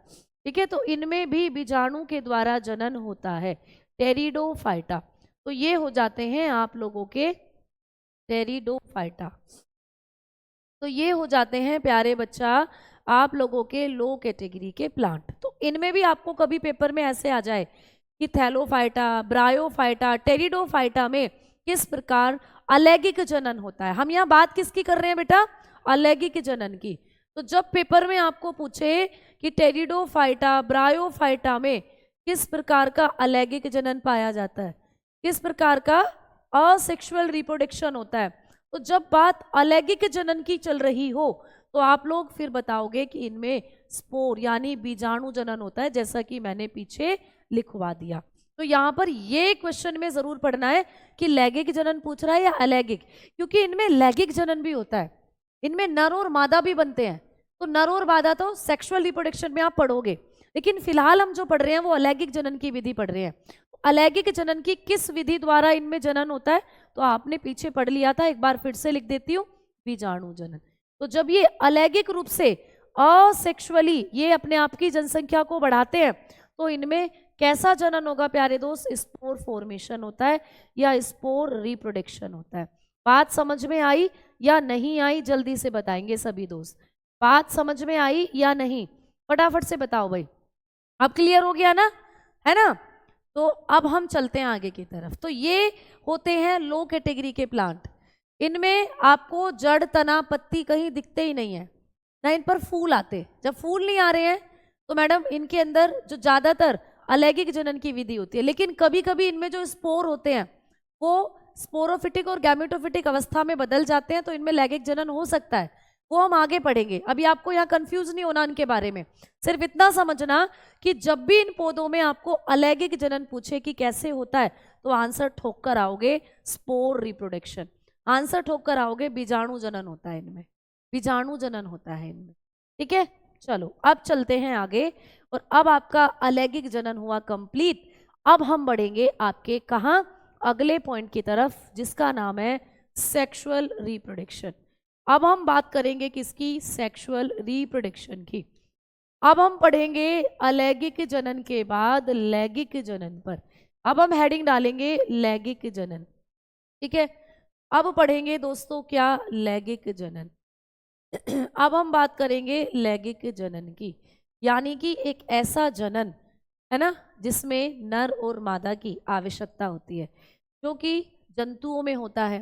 ठीक है, तो इनमें भी बीजाणु के द्वारा जनन होता है, टेरिडोफाइटा। तो ये हो जाते हैं आप लोगों के टेरिडोफाइटा, तो ये हो जाते हैं प्यारे बच्चा आप लोगों के लो कैटेगरी के प्लांट। तो इनमें भी आपको कभी पेपर में ऐसे आ जाए कि थैलोफाइटा, ब्रायोफाइटा, टेरिडोफाइटा में किस प्रकार अलैंगिक जनन होता है। हम यहाँ बात किसकी कर रहे हैं बेटा? अलैंगिक जनन की। तो जब पेपर में आपको पूछे कि टेरिडोफाइटा, ब्रायोफाइटा में किस प्रकार का अलैंगिक जनन पाया जाता है, किस प्रकार का असेक्सुअल रिप्रोडक्शन होता है, तो जब बात अलैंगिक जनन की चल रही हो तो आप लोग फिर बताओगे कि इनमें स्पोर यानी बीजाणु जनन होता है, जैसा कि मैंने पीछे लिखवा दिया। तो यहाँ पर ये क्वेश्चन में जरूर पढ़ना है कि लैंगिक जनन पूछ रहा है या अलैंगिक, क्योंकि इनमें लैंगिक जनन भी होता है, इनमें नर और मादा भी बनते हैं। तो नर और मादा तो सेक्सुअल रिप्रोडक्शन में आप पढ़ोगे, लेकिन फिलहाल हम जो पढ़ रहे हैं वो अलैंगिक जनन की विधि पढ़ रहे हैं। अलैंगिक जनन की किस विधि द्वारा इनमें जनन होता है तो आपने पीछे पढ़ लिया था, एक बार फिर से लिख देती हूँ, बीजाणु जनन। तो जब ये अलैंगिक रूप से असेक्सुअली ये अपने आप की जनसंख्या को बढ़ाते हैं तो इनमें कैसा जनन होगा प्यारे दोस्त? स्पोर फॉर्मेशन होता है या स्पोर रिप्रोडक्शन होता है। बात समझ में आई या नहीं आई? जल्दी से बताएंगे सभी दोस्त, बात समझ में आई या नहीं? फटाफट से बताओ भाई। अब क्लियर हो गया ना, है ना? तो अब हम चलते हैं आगे की तरफ। तो ये होते हैं लो कैटेगरी के प्लांट। इनमें आपको जड़, तना, पत्ती कहीं दिखते ही नहीं है, ना इन पर फूल आते। जब फूल नहीं आ रहे हैं तो मैडम इनके अंदर जो ज्यादातर अलैंगिक जनन की विधि होती है, लेकिन कभी कभी इनमें जो स्पोर होते हैं वो स्पोरोफिटिक और गैमेटोफिटिक अवस्था में बदल जाते हैं, तो इनमें लैंगिक जनन हो सकता है। वो हम आगे पढ़ेंगे, अभी आपको यहाँ कंफ्यूज नहीं होना इनके बारे में। सिर्फ इतना समझना कि जब भी इन पौधों में आपको अलैंगिक जनन पूछे कि कैसे होता है तो आंसर ठोक कर आओगे स्पोर रिप्रोडक्शन, आंसर ठोक कर आओगे बीजाणु जनन होता है इनमें, बीजाणु जनन होता है इनमें। ठीक है, चलो अब चलते हैं आगे। और अब आपका अलैंगिक जनन हुआ कंप्लीट। अब हम बढ़ेंगे आपके कहाँ? अगले पॉइंट की तरफ, जिसका नाम है सेक्सुअल रिप्रोडक्शन। अब हम बात करेंगे किसकी? सेक्सुअल रिप्रोडक्शन की। अब हम पढ़ेंगे अलैंगिक जनन के बाद लैंगिक जनन पर। अब हम हेडिंग डालेंगे लैंगिक जनन। ठीक है, अब पढ़ेंगे दोस्तों क्या? लैंगिक जनन। अब हम बात करेंगे लैंगिक जनन की, यानी कि एक ऐसा जनन है ना जिसमें नर और मादा की आवश्यकता होती है, जो कि जंतुओं में होता है,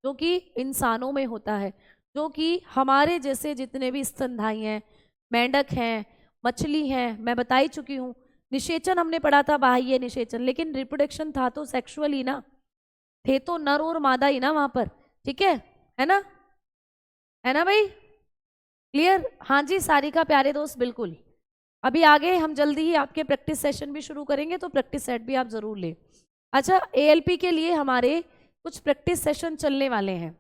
जो कि इंसानों में होता है, जो कि हमारे जैसे जितने भी स्तनधारी हैं, मेंढक हैं, मछली हैं, मैं बता ही चुकी हूँ। निषेचन हमने पढ़ा था, बाह्य निषेचन, लेकिन रिप्रोडक्शन था तो सेक्सुअल ही ना, थे तो नर और मादा ही ना वहां पर। ठीक है ना, है ना भाई? क्लियर? हाँ जी सारिका प्यारे दोस्त, बिल्कुल। अभी आगे हम जल्दी ही आपके प्रैक्टिस सेशन भी शुरू करेंगे, तो प्रैक्टिस सेट भी आप जरूर लें। अच्छा, एएलपी के लिए हमारे कुछ प्रैक्टिस सेशन चलने वाले हैं,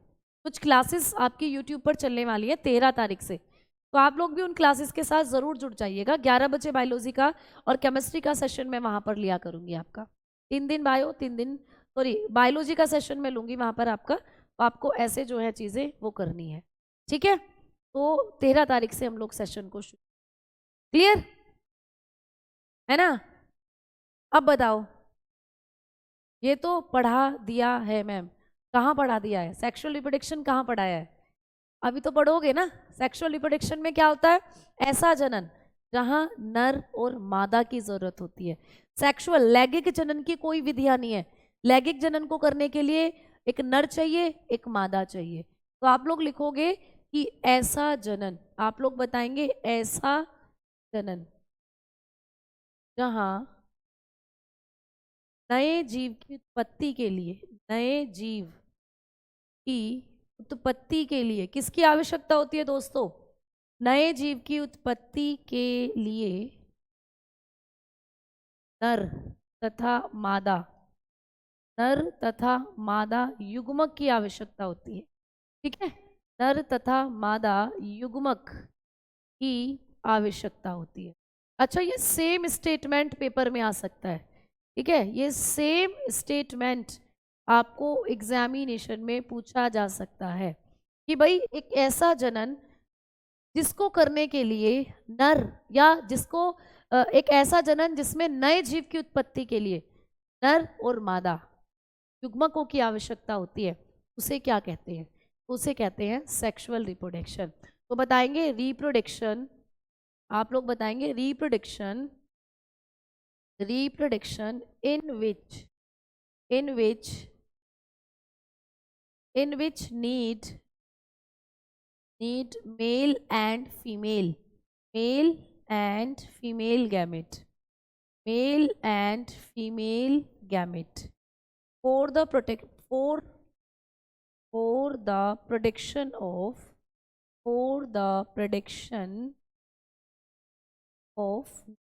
कुछ क्लासेस आपकी यूट्यूब पर चलने वाली है 13 तारीख से, तो आप लोग भी उन क्लासेस के साथ ज़रूर जुड़ जाइएगा। 11 बजे बायोलॉजी का और केमिस्ट्री का सेशन मैं वहाँ पर लिया करूँगी आपका। 3 दिन बायो, 3 दिन सॉरी बायोलॉजी का सेशन मैं लूँगी वहाँ पर आपका, तो आपको ऐसे जो है चीज़ें वो करनी है। ठीक है, तो 13 तारीख से हम लोग सेशन को शुरू। क्लियर है ना? अब बताओ, ये तो पढ़ा दिया है मैम, कहाँ पढ़ा दिया है? सेक्सुअल रिप्रोडक्शन कहाँ पढ़ाया है? अभी तो पढ़ोगे ना। सेक्सुअल रिप्रोडक्शन में क्या होता है? ऐसा जनन जहां नर और मादा की जरूरत होती है। सेक्सुअल लैंगिक जनन की कोई विधियां नहीं है। लैंगिक जनन को करने के लिए एक नर चाहिए, एक मादा चाहिए। तो आप लोग लिखोगे कि ऐसा जनन, आप लोग बताएंगे ऐसा जनन जहां नए जीव की उत्पत्ति के लिए, नए जीव की उत्पत्ति के लिए किसकी आवश्यकता होती है दोस्तों? नए जीव की उत्पत्ति के लिए नर तथा मादा, नर तथा मादा युग्मक की आवश्यकता होती है। ठीक है, नर तथा मादा युग्मक की आवश्यकता होती है। अच्छा, ये सेम स्टेटमेंट पेपर में आ सकता है। ठीक है, ये सेम स्टेटमेंट आपको एग्जामिनेशन में पूछा जा सकता है कि भाई एक ऐसा जनन जिसको करने के लिए नर, या जिसको एक ऐसा जनन जिसमें नए जीव की उत्पत्ति के लिए नर और मादा युग्मकों की आवश्यकता होती है, उसे क्या कहते हैं? उसे कहते हैं सेक्सुअल रिप्रोडक्शन। तो बताएंगे रिप्रोडक्शन आप लोग बताएंगे reproduction, reproduction in which need male and female, male and female gamete, male and female gamete for the production of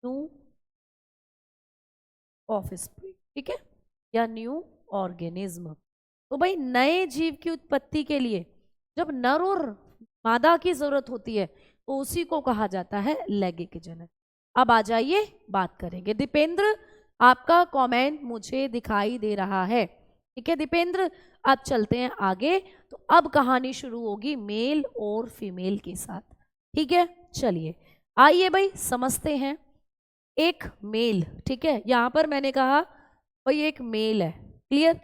new offspring, ठीक है, या न्यू ऑर्गेनिज्म। तो भाई नए जीव की उत्पत्ति के लिए जब नर और मादा की जरूरत होती है तो उसी को कहा जाता है लैंगिक जनन। अब आ जाइए बात करेंगे। दीपेंद्र, आपका कमेंट मुझे दिखाई दे रहा है, ठीक है दीपेंद्र। अब चलते हैं आगे। तो अब कहानी शुरू होगी मेल और फीमेल के साथ, ठीक है। चलिए आइए भाई समझते हैं। एक मेल, ठीक है, यहां पर मैंने कहा भाई एक मेल है, क्लियर।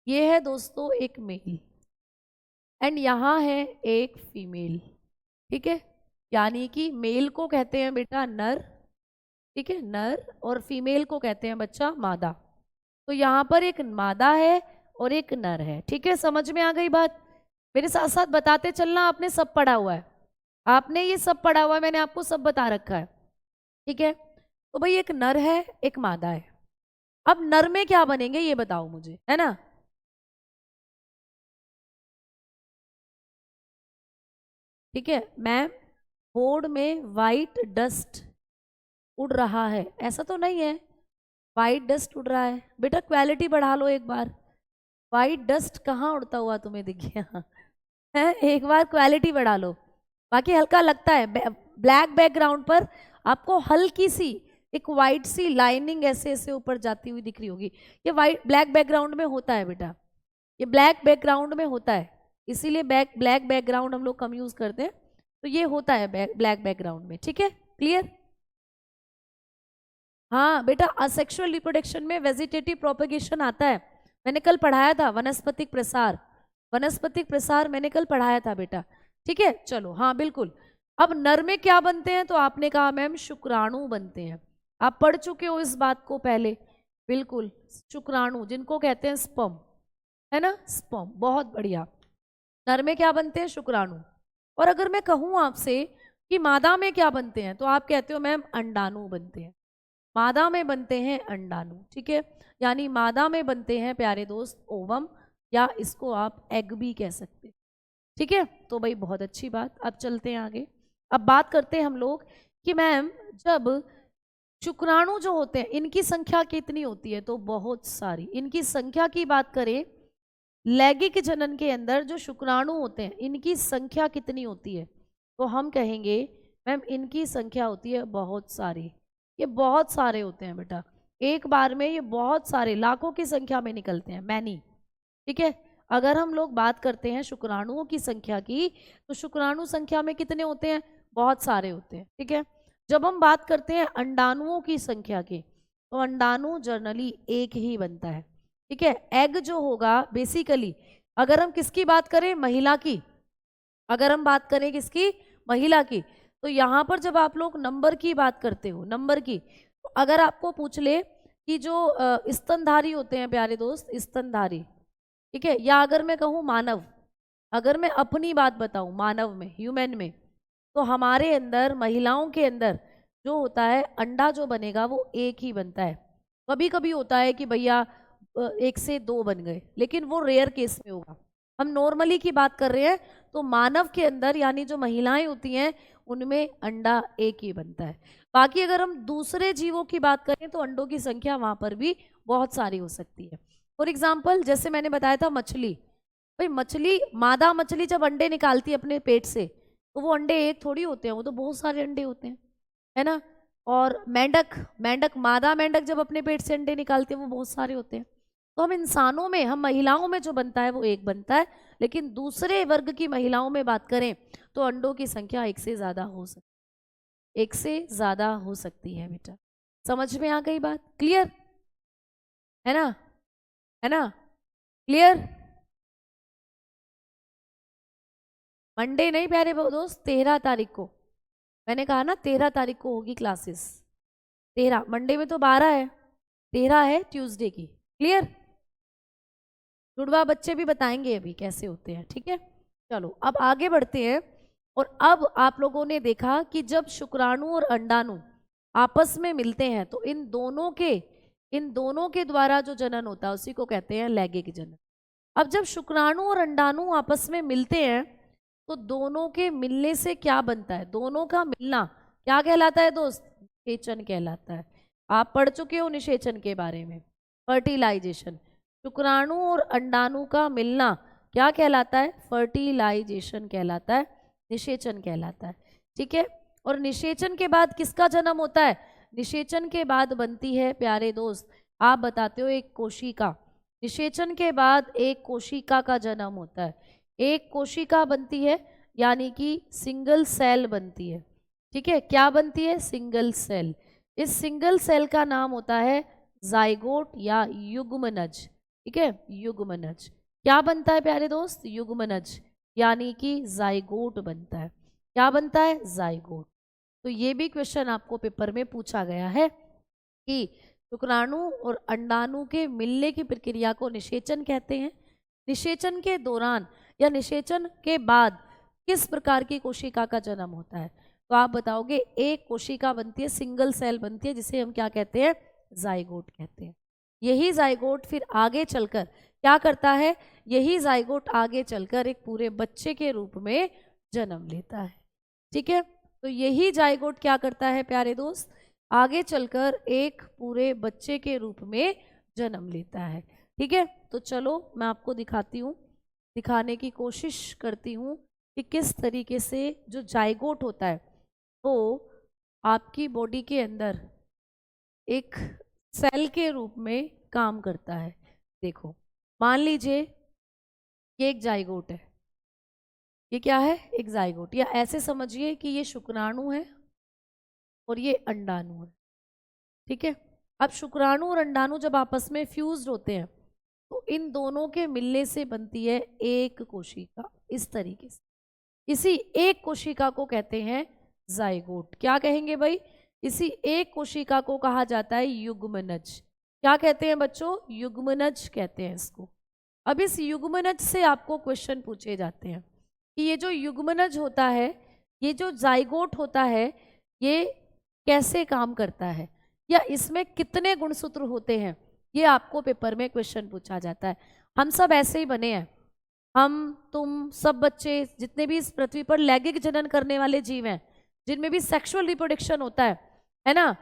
ये है दोस्तों एक मेल एंड यहाँ है एक फीमेल, ठीक है। यानी कि मेल को कहते हैं बेटा नर, ठीक है, नर, और फीमेल को कहते हैं बच्चा मादा। तो यहाँ पर एक मादा है और एक नर है, ठीक है। समझ में आ गई बात? मेरे साथ साथ बताते चलना, आपने सब पढ़ा हुआ है, आपने ये सब पढ़ा हुआ है, मैंने आपको सब बता रखा है, ठीक है। तो भाई एक नर है एक मादा है। अब नर में क्या बनेंगे ये बताओ मुझे, है ना। ठीक है मैम, बोर्ड में वाइट डस्ट उड़ रहा है, ऐसा तो नहीं है वाइट डस्ट उड़ रहा है? बेटा क्वालिटी बढ़ा लो एक बार, वाइट डस्ट कहाँ उड़ता हुआ तुम्हें दिख गया है? एक बार क्वालिटी बढ़ा लो। बाकी हल्का लगता है, ब्लैक बैकग्राउंड पर आपको हल्की सी एक वाइट सी लाइनिंग ऐसे ऐसे ऊपर जाती हुई दिख रही होगी। ये वाइट ब्लैक बैकग्राउंड में होता है बेटा, ये ब्लैक बैकग्राउंड में होता है, इसीलिए ब्लैक बैकग्राउंड हम लोग कम यूज करते हैं। तो ये होता है ब्लैक बैकग्राउंड में, ठीक है, क्लियर। हाँ बेटा, असेक्सुअल रिप्रोडक्शन में वेजिटेटिव प्रोपेगेशन आता है, मैंने कल पढ़ाया था, वनस्पतिक प्रसार, वनस्पतिक प्रसार मैंने कल पढ़ाया था बेटा, ठीक है। चलो हाँ बिल्कुल। अब नर में क्या बनते हैं? तो आपने कहा मैम शुक्राणु बनते हैं, आप पढ़ चुके हो इस बात को पहले, बिल्कुल, शुक्राणु जिनको कहते हैं स्पर्म, है ना, स्पर्म, बहुत बढ़िया। नर में क्या बनते हैं? शुक्राणु। और अगर मैं कहूँ आपसे कि मादा में क्या बनते हैं तो आप कहते हो मैम अंडाणु बनते हैं, मादा में बनते हैं अंडाणु, ठीक है। यानी मादा में बनते हैं प्यारे दोस्त ओवम, या इसको आप एग भी कह सकते हैं, ठीक है। तो भाई बहुत अच्छी बात। अब चलते हैं आगे। अब बात करते हैं हम लोग कि मैम जब शुक्राणु जो होते हैं इनकी संख्या कितनी होती है? तो बहुत सारी। इनकी संख्या की बात करें, लैंगिक जनन के अंदर जो शुक्राणु होते हैं इनकी संख्या कितनी होती है? तो हम कहेंगे मैम इनकी संख्या होती है बहुत सारी। ये बहुत सारे होते हैं बेटा, एक बार में ये बहुत सारे लाखों की संख्या में निकलते हैं, मैनी, ठीक है। अगर हम लोग बात करते हैं शुक्राणुओं की संख्या की, तो शुक्राणु संख्या में कितने होते हैं? बहुत सारे होते हैं, ठीक है। जब हम बात करते हैं अंडाणुओं की संख्या की, तो अंडाणु जनरली एक ही बनता है, ठीक है। एग जो होगा बेसिकली, अगर हम किसकी बात करें? महिला की। अगर हम बात करें किसकी? महिला की। तो यहाँ पर जब आप लोग नंबर की बात करते हो, नंबर की, तो अगर आपको पूछ ले कि जो स्तनधारी होते हैं प्यारे दोस्त, स्तनधारी, ठीक है, या अगर मैं कहूँ मानव, अगर मैं अपनी बात बताऊं मानव में, ह्यूमन में, तो हमारे अंदर महिलाओं के अंदर जो होता है अंडा जो बनेगा वो एक ही बनता है। कभी कभी होता है कि भैया एक से दो बन गए, लेकिन वो रेयर केस में होगा। हम नॉर्मली की बात कर रहे हैं, तो मानव के अंदर यानी जो महिलाएं होती हैं उनमें अंडा एक ही बनता है। बाकी अगर हम दूसरे जीवों की बात करें तो अंडों की संख्या वहां पर भी बहुत सारी हो सकती है। फॉर एग्जाम्पल जैसे मैंने बताया था मछली, भाई मछली, मादा मछली जब अंडे निकालती है अपने पेट से, तो वो अंडे एक थोड़ी होते हैं, वो तो बहुत सारे अंडे होते हैं, है ना। और मेंढक, मेंढक, मादा मेंढक जब अपने पेट से अंडे निकालती है वो बहुत सारे होते हैं। तो हम इंसानों में, हम महिलाओं में जो बनता है वो एक बनता है, लेकिन दूसरे वर्ग की महिलाओं में बात करें तो अंडों की संख्या एक से ज्यादा हो सकती, एक से ज्यादा हो सकती है बेटा। समझ में आ गई बात? क्लियर है ना, है ना, क्लियर। मंडे नहीं प्यारे दोस्त, 13 तारीख को, मैंने कहा ना 13 तारीख को होगी क्लासेस। 13, मंडे में तो 12 है, 13 है ट्यूसडे की। क्लियर? जुड़वा बच्चे भी बताएंगे अभी कैसे होते हैं, ठीक है। चलो अब आगे बढ़ते हैं। और अब आप लोगों ने देखा कि जब शुक्राणु और अंडाणु आपस में मिलते हैं तो इन दोनों के द्वारा जो जनन होता है उसी को कहते हैं लैंगिक जनन। अब जब शुक्राणु और अंडाणु आपस में मिलते हैं तो दोनों के मिलने से क्या बनता है? दोनों का मिलना क्या कहलाता है दोस्त? निषेचन कहलाता है। आप पढ़ चुके हो निषेचन के बारे में, फर्टिलाइजेशन। शुक्राणु और अंडाणु का मिलना क्या कहलाता है? फर्टिलाइजेशन कहलाता है, निषेचन कहलाता है, ठीक है। और निषेचन के बाद किसका जन्म होता है? निषेचन के बाद बनती है प्यारे दोस्त, आप बताते हो, एक कोशिका। निषेचन के बाद एक कोशिका का जन्म होता है। एक कोशिका बनती है यानी कि सिंगल सेल बनती है, ठीक है। क्या बनती है? Single cell. इस सिंगल सेल का नाम होता है जाइगोट या युग्मनज, ठीक है, युग्मनज। क्या बनता है प्यारे दोस्त? युग्मनज यानी कि जाइगोट बनता है। क्या बनता है? जाइगोट। तो ये भी क्वेश्चन आपको पेपर में पूछा गया है कि शुक्राणु और अंडाणु के मिलने की प्रक्रिया को निषेचन कहते हैं। निषेचन के दौरान या निषेचन के बाद किस प्रकार की कोशिका का जन्म होता है? तो आप बताओगे एक कोशिका बनती है, सिंगल सेल बनती है, जिसे हम क्या कहते हैं? जाइगोट कहते हैं। यही जाइगोट फिर आगे चलकर क्या करता है? यही जाइगोट आगे चलकर एक पूरे बच्चे के रूप में जन्म लेता है, ठीक है। तो यही जाइगोट क्या करता है प्यारे दोस्त? आगे चलकर एक पूरे बच्चे के रूप में जन्म लेता है, ठीक है। तो चलो मैं आपको दिखाती हूँ, दिखाने की कोशिश करती हूँ कि किस तरीके से जो जाइगोट होता है वो आपकी बॉडी के अंदर एक सेल के रूप में काम करता है। देखो, मान लीजिए ये एक जाइगोट है, ये क्या है? एक जाइगोट। या ऐसे समझिए कि ये शुक्राणु है और ये अंडाणु है, ठीक है। अब शुक्राणु और अंडाणु जब आपस में फ्यूज्ड होते हैं तो इन दोनों के मिलने से बनती है एक कोशिका, इस तरीके से। इसी एक कोशिका को कहते हैं जाइगोट। क्या कहेंगे भाई? इसी एक कोशिका को कहा जाता है युग्मनज। क्या कहते हैं बच्चों? युग्मनज कहते हैं इसको। अब इस युग्मनज से आपको क्वेश्चन पूछे जाते हैं कि ये जो युग्मनज होता है, ये जो जाइगोट होता है, ये कैसे काम करता है, या इसमें कितने गुणसूत्र होते हैं, ये आपको पेपर में क्वेश्चन पूछा जाता है। हम सब ऐसे ही बने हैं, हम तुम सब बच्चे जितने भी इस पृथ्वी पर लैंगिक जनन करने वाले जीव हैं, जिनमें भी सेक्सुअल रिप्रोडक्शन होता है ना,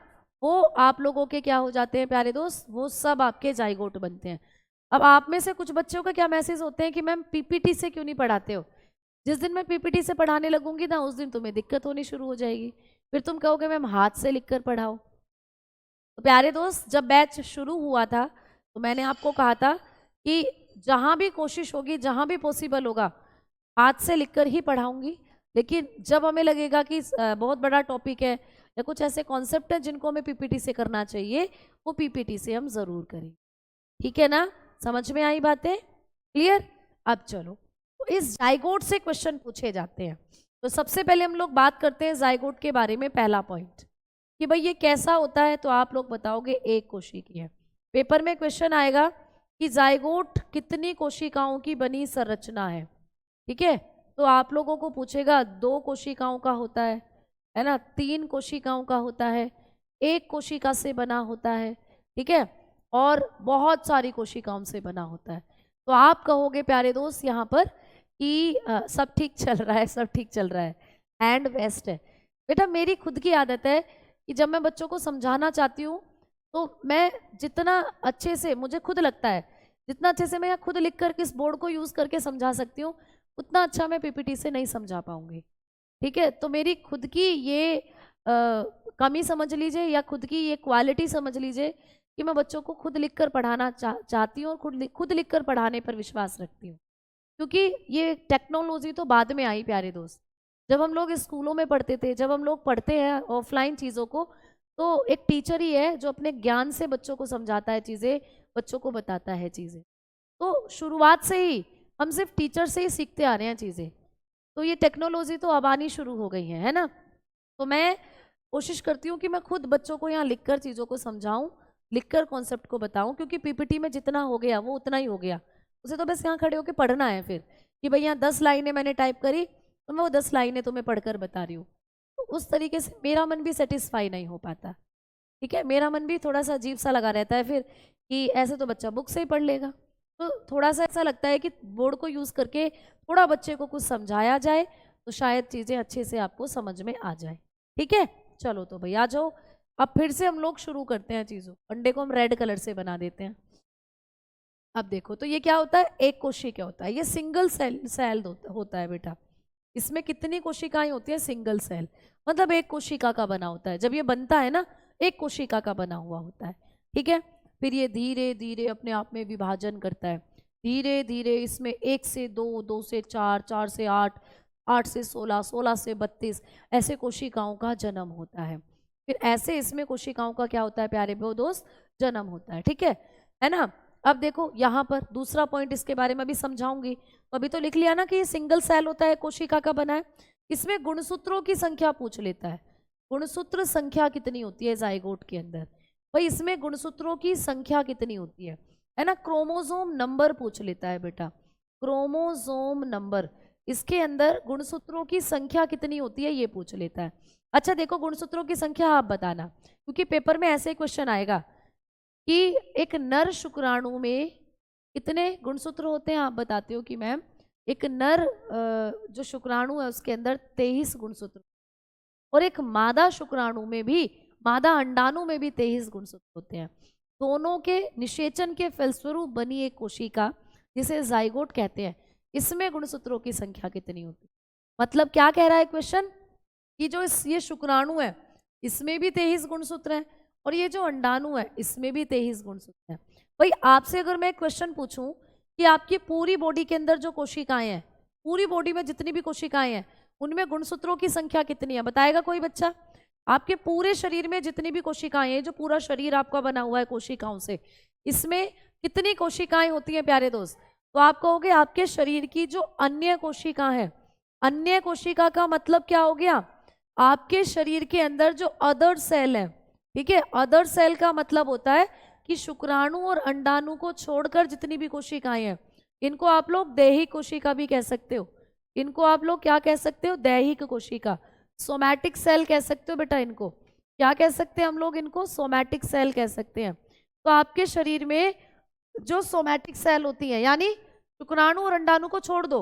वो आप लोगों के क्या हो जाते हैं प्यारे दोस्त? वो सब आपके जाइगोट बनते हैं। अब आप में से कुछ बच्चों का क्या मैसेज होते हैं कि मैम पीपीटी से क्यों नहीं पढ़ाते हो? जिस दिन मैं पीपीटी से पढ़ाने लगूंगी ना, उस दिन तुम्हें दिक्कत होनी शुरू हो जाएगी, फिर तुम कहोगे मैम हाथ से लिखकर पढ़ाओ। तो प्यारे दोस्त, जब बैच शुरू हुआ था तो मैंने आपको कहा था कि जहाँ भी कोशिश होगी, जहाँ भी पॉसिबल होगा, हाथ से लिखकर ही पढ़ाऊंगी। लेकिन जब हमें लगेगा कि बहुत बड़ा टॉपिक है या कुछ ऐसे कॉन्सेप्ट है जिनको हमें पीपीटी से करना चाहिए, वो पीपीटी से हम ज़रूर करें, ठीक है ना? समझ में आई बातें? क्लियर? अब चलो, तो इस जाइगोट से क्वेश्चन पूछे जाते हैं। तो सबसे पहले हम लोग बात करते हैं जाइगोट के बारे में। पहला पॉइंट कि भाई ये कैसा होता है, तो आप लोग बताओगे एक कोशिकीय है। पेपर में क्वेश्चन आएगा कि जाइगोट कितनी कोशिकाओं की बनी संरचना है, ठीक है। तो आप लोगों को पूछेगा 2 कोशिकाओं का होता है ना, 3 कोशिकाओं का होता है, 1 कोशिका से बना होता है, ठीक है, और बहुत सारी कोशिकाओं से बना होता है। तो आप कहोगे प्यारे दोस्त यहाँ पर कि सब ठीक चल रहा है, सब ठीक चल रहा है, एंड बेस्ट है। बेटा मेरी खुद की आदत है कि जब मैं बच्चों को समझाना चाहती हूँ तो मैं जितना अच्छे से, मुझे खुद लगता है जितना अच्छे से मैं खुद लिख करके इस बोर्ड को यूज़ करके समझा सकती हूँ, उतना अच्छा मैं पीपीटी से नहीं समझा पाऊंगी, ठीक है। तो मेरी खुद की ये कमी समझ लीजिए या खुद की ये क्वालिटी समझ लीजिए कि मैं बच्चों को खुद लिखकर पढ़ाना चाहती हूँ और खुद लिखकर पढ़ाने पर विश्वास रखती हूँ। क्योंकि ये टेक्नोलॉजी तो बाद में आई प्यारे दोस्त। जब हम लोग स्कूलों में पढ़ते थे, जब हम लोग पढ़ते हैं ऑफलाइन चीज़ों को, तो एक टीचर ही है जो अपने ज्ञान से बच्चों को समझाता है चीज़ें, बच्चों को बताता है चीज़ें। तो शुरुआत से ही हम सिर्फ टीचर से ही सीखते आ रहे हैं चीज़ें। तो ये टेक्नोलॉजी तो अब आनी शुरू हो गई है ना। तो मैं कोशिश करती हूँ कि मैं खुद बच्चों को यहाँ लिखकर चीज़ों को समझाऊं, लिखकर कॉन्सेप्ट को बताऊं, क्योंकि पीपीटी में जितना हो गया वो उतना ही हो गया, उसे तो बस यहाँ खड़े होकर पढ़ना है फिर कि भाई यहाँ 10 लाइनें मैंने टाइप करी तो मैं वो 10 लाइनें तुम्हें पढ़कर बता रही हूँ। तो उस तरीके से मेरा मन भी सेटिस्फाई नहीं हो पाता, ठीक है, मेरा मन भी थोड़ा सा अजीब सा लगा रहता है फिर कि ऐसे तो बच्चा बुक से ही पढ़ लेगा। तो थोड़ा सा ऐसा लगता है कि बोर्ड को यूज़ करके थोड़ा बच्चे को कुछ समझाया जाए तो शायद चीज़ें अच्छे से आपको समझ में आ जाए। ठीक है, चलो तो भाई आ जाओ, अब फिर से हम लोग शुरू करते हैं चीज़ों। अंडे को हम रेड कलर से बना देते हैं। अब देखो तो ये क्या होता है, एक कोशिका होता है, ये सिंगल सेल होता है बेटा। इसमें कितनी कोशिकाएं होती है, सिंगल सेल, मतलब एक कोशिका का बना होता है। जब ये बनता है ना, एक कोशिका का बना हुआ होता है, ठीक है। फिर ये धीरे धीरे अपने आप में विभाजन करता है, धीरे धीरे इसमें 1 से 2, 2 से 4, 4 से 8, 8 से 16, 16 से 32 ऐसे कोशिकाओं का जन्म होता है। फिर ऐसे इसमें कोशिकाओं का क्या होता है प्यारे दोस्त, जन्म होता है, ठीक है ना। अब देखो यहाँ पर दूसरा पॉइंट, इसके बारे में भी समझाऊंगी। तो अभी तो लिख लिया ना कि ये सिंगल सेल होता है, कोशिका का बना है। इसमें गुणसूत्रों की संख्या पूछ लेता है, गुणसूत्र संख्या कितनी होती है जाइगोट के अंदर, भाई इसमें गुणसूत्रों की संख्या कितनी होती है ना। क्रोमोसोम नंबर पूछ लेता है बेटा, क्रोमोसोम नंबर, इसके अंदर गुणसूत्रों की संख्या कितनी होती है ये पूछ लेता है। अच्छा देखो, गुणसूत्रों की संख्या आप बताना, क्योंकि पेपर में ऐसे क्वेश्चन आएगा कि एक नर शुक्राणु में कितने गुणसूत्र होते हैं, आप बताते हो कि मैम एक नर जो शुक्राणु है उसके अंदर 23 गुणसूत्र, और एक मादा शुक्राणु में भी, मादा अंडाणु में भी 23 गुणसूत्र होते हैं। दोनों के निषेचन के फलस्वरूप बनी एक कोशिका जिसे जाइगोट कहते हैं, इसमें गुणसूत्रों की संख्या कितनी होती है। मतलब क्या कह रहा है क्वेश्चन कि जो ये शुक्राणु है इसमें भी 23 गुणसूत्र हैं, और ये जो अंडाणु है इसमें भी 23 गुणसूत्र हैं। भाई आपसे अगर मैं क्वेश्चन पूछूं कि आपकी पूरी बॉडी के अंदर जो कोशिकाएं हैं, पूरी बॉडी में जितनी भी कोशिकाएं हैं उनमें गुणसूत्रों की संख्या कितनी है, बताएगा कोई बच्चा। आपके पूरे शरीर में जितनी भी कोशिकाएं हैं, जो पूरा शरीर आपका बना हुआ है कोशिकाओं से, इसमें कितनी कोशिकाएं होती हैं प्यारे दोस्त। तो आप कहोगे आपके शरीर की जो अन्य कोशिका है, अन्य कोशिका का मतलब क्या हो गया, आपके शरीर के अंदर जो अदर सेल है, ठीक है। अदर सेल का मतलब होता है कि शुक्राणु और अंडाणु को छोड़कर जितनी भी कोशिकाएं हैं, इनको आप लोग दैहिक कोशिका भी कह सकते हो। इनको आप लोग क्या कह सकते हो, दैहिक कोशिका, सोमैटिक सेल कह सकते हो बेटा। इनको क्या कह सकते हैं हम लोग, इनको सोमैटिक सेल कह सकते हैं। तो आपके शरीर में जो सोमैटिक सेल होती है, यानी शुक्राणु और अंडाणु को छोड़ दो,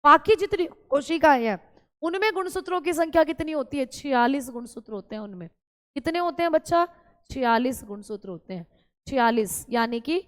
बाकी जितनी कोशिकाएं हैं उनमें गुणसूत्रों की संख्या कितनी होती है, 46 गुणसूत्र होते हैं। उनमें कितने होते हैं बच्चा, 46 गुणसूत्र होते हैं। 46 यानी कि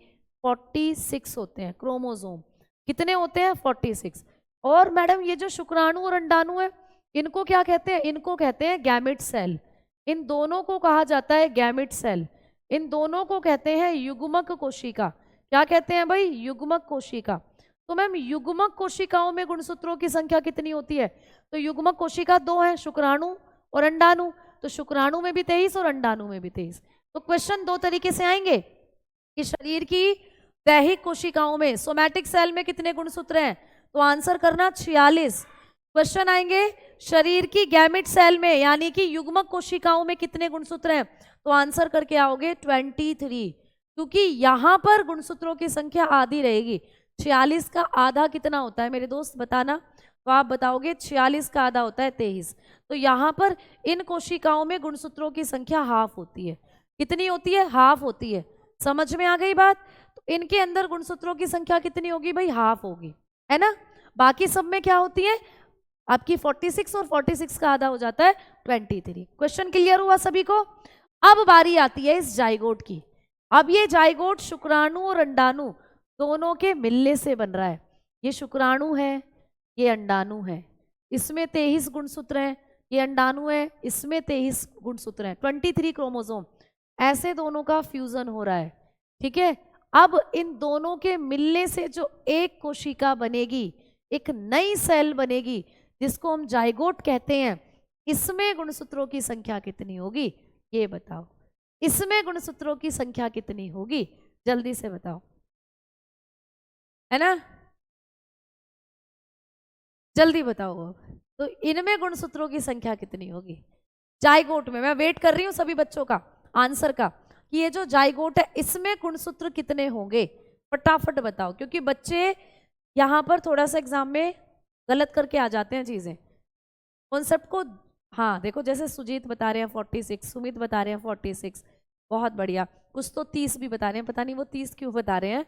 46 होते हैं क्रोमोसोम, कितने होते हैं 46। और मैडम ये जो शुक्राणु और अंडाणु है इनको क्या कहते हैं, इनको कहते हैं गैमेट सेल। इन दोनों को कहा जाता है गैमेट सेल, इन दोनों को कहते हैं युग्मक कोशिका। क्या कहते हैं भाई, युग्मक कोशिका। तो मैम युग्मक कोशिकाओं में गुणसूत्रों की संख्या कितनी होती है, तो युग्मक कोशिका 2 है, शुक्राणु और अंडाणु। तो शुक्राणु में भी 23 और अंडाणु में भी 23। तो क्वेश्चन 2 तरीके से आएंगे कि शरीर की दैहिक कोशिकाओं में, सोमैटिक सेल में कितने गुणसूत्र हैं, तो आंसर करना 46। क्वेश्चन आएंगे शरीर की गैमेट सेल में यानी कि युग्मक कोशिकाओं में कितने गुणसूत्र हैं, तो आंसर करके आओगे 23, क्योंकि यहां पर गुणसूत्रों की संख्या आधी रहेगी। 46 का आधा कितना होता है मेरे दोस्त बताना, तो आप बताओगे 46 का आधा होता है 23। तो यहाँ पर इन कोशिकाओं में गुणसूत्रों की संख्या हाफ होती है। कितनी होती है, हाफ होती है। समझ में आ गई बात। तो इनके अंदर गुणसूत्रों की संख्या कितनी होगी भाई, हाफ होगी, है ना। बाकी सब में क्या होती है आपकी 46, और 46 का आधा हो जाता है 23। क्वेश्चन क्लियर हुआ सभी को। अब बारी आती है इस जाइगोट की। अब ये जाइगोट शुक्राणु और अंडाणु दोनों के मिलने से बन रहा है। ये शुक्राणु है, ये अंडाणु है, इसमें 23 गुणसूत्र हैं। ये अंडाणु है, इसमें 23 गुणसूत्र हैं, 23 क्रोमोसोम। ऐसे दोनों का फ्यूजन हो रहा है, ठीक है। अब इन दोनों के मिलने से जो एक कोशिका बनेगी, एक नई सेल बनेगी जिसको हम जाइगोट कहते हैं, इसमें गुणसूत्रों की संख्या कितनी होगी ये बताओ। इसमें गुणसूत्रों की संख्या कितनी होगी, जल्दी से बताओ, है ना, जल्दी बताओ। तो इनमें गुणसूत्रों की संख्या कितनी होगी, जाइगोट में, मैं वेट कर रही हूँ सभी बच्चों का आंसर का, कि ये जो जाइगोट है इसमें गुणसूत्र कितने होंगे, फटाफट बताओ, क्योंकि बच्चे यहाँ पर थोड़ा सा एग्जाम में गलत करके आ जाते हैं चीजें कॉन्सेप्ट को। हाँ देखो, जैसे सुजीत बता रहे हैं 46, सुमित बता रहे हैं 46, बहुत बढ़िया, कुछ तो 30 भी बता रहे हैं, पता नहीं वो 30 क्यों बता रहे हैं,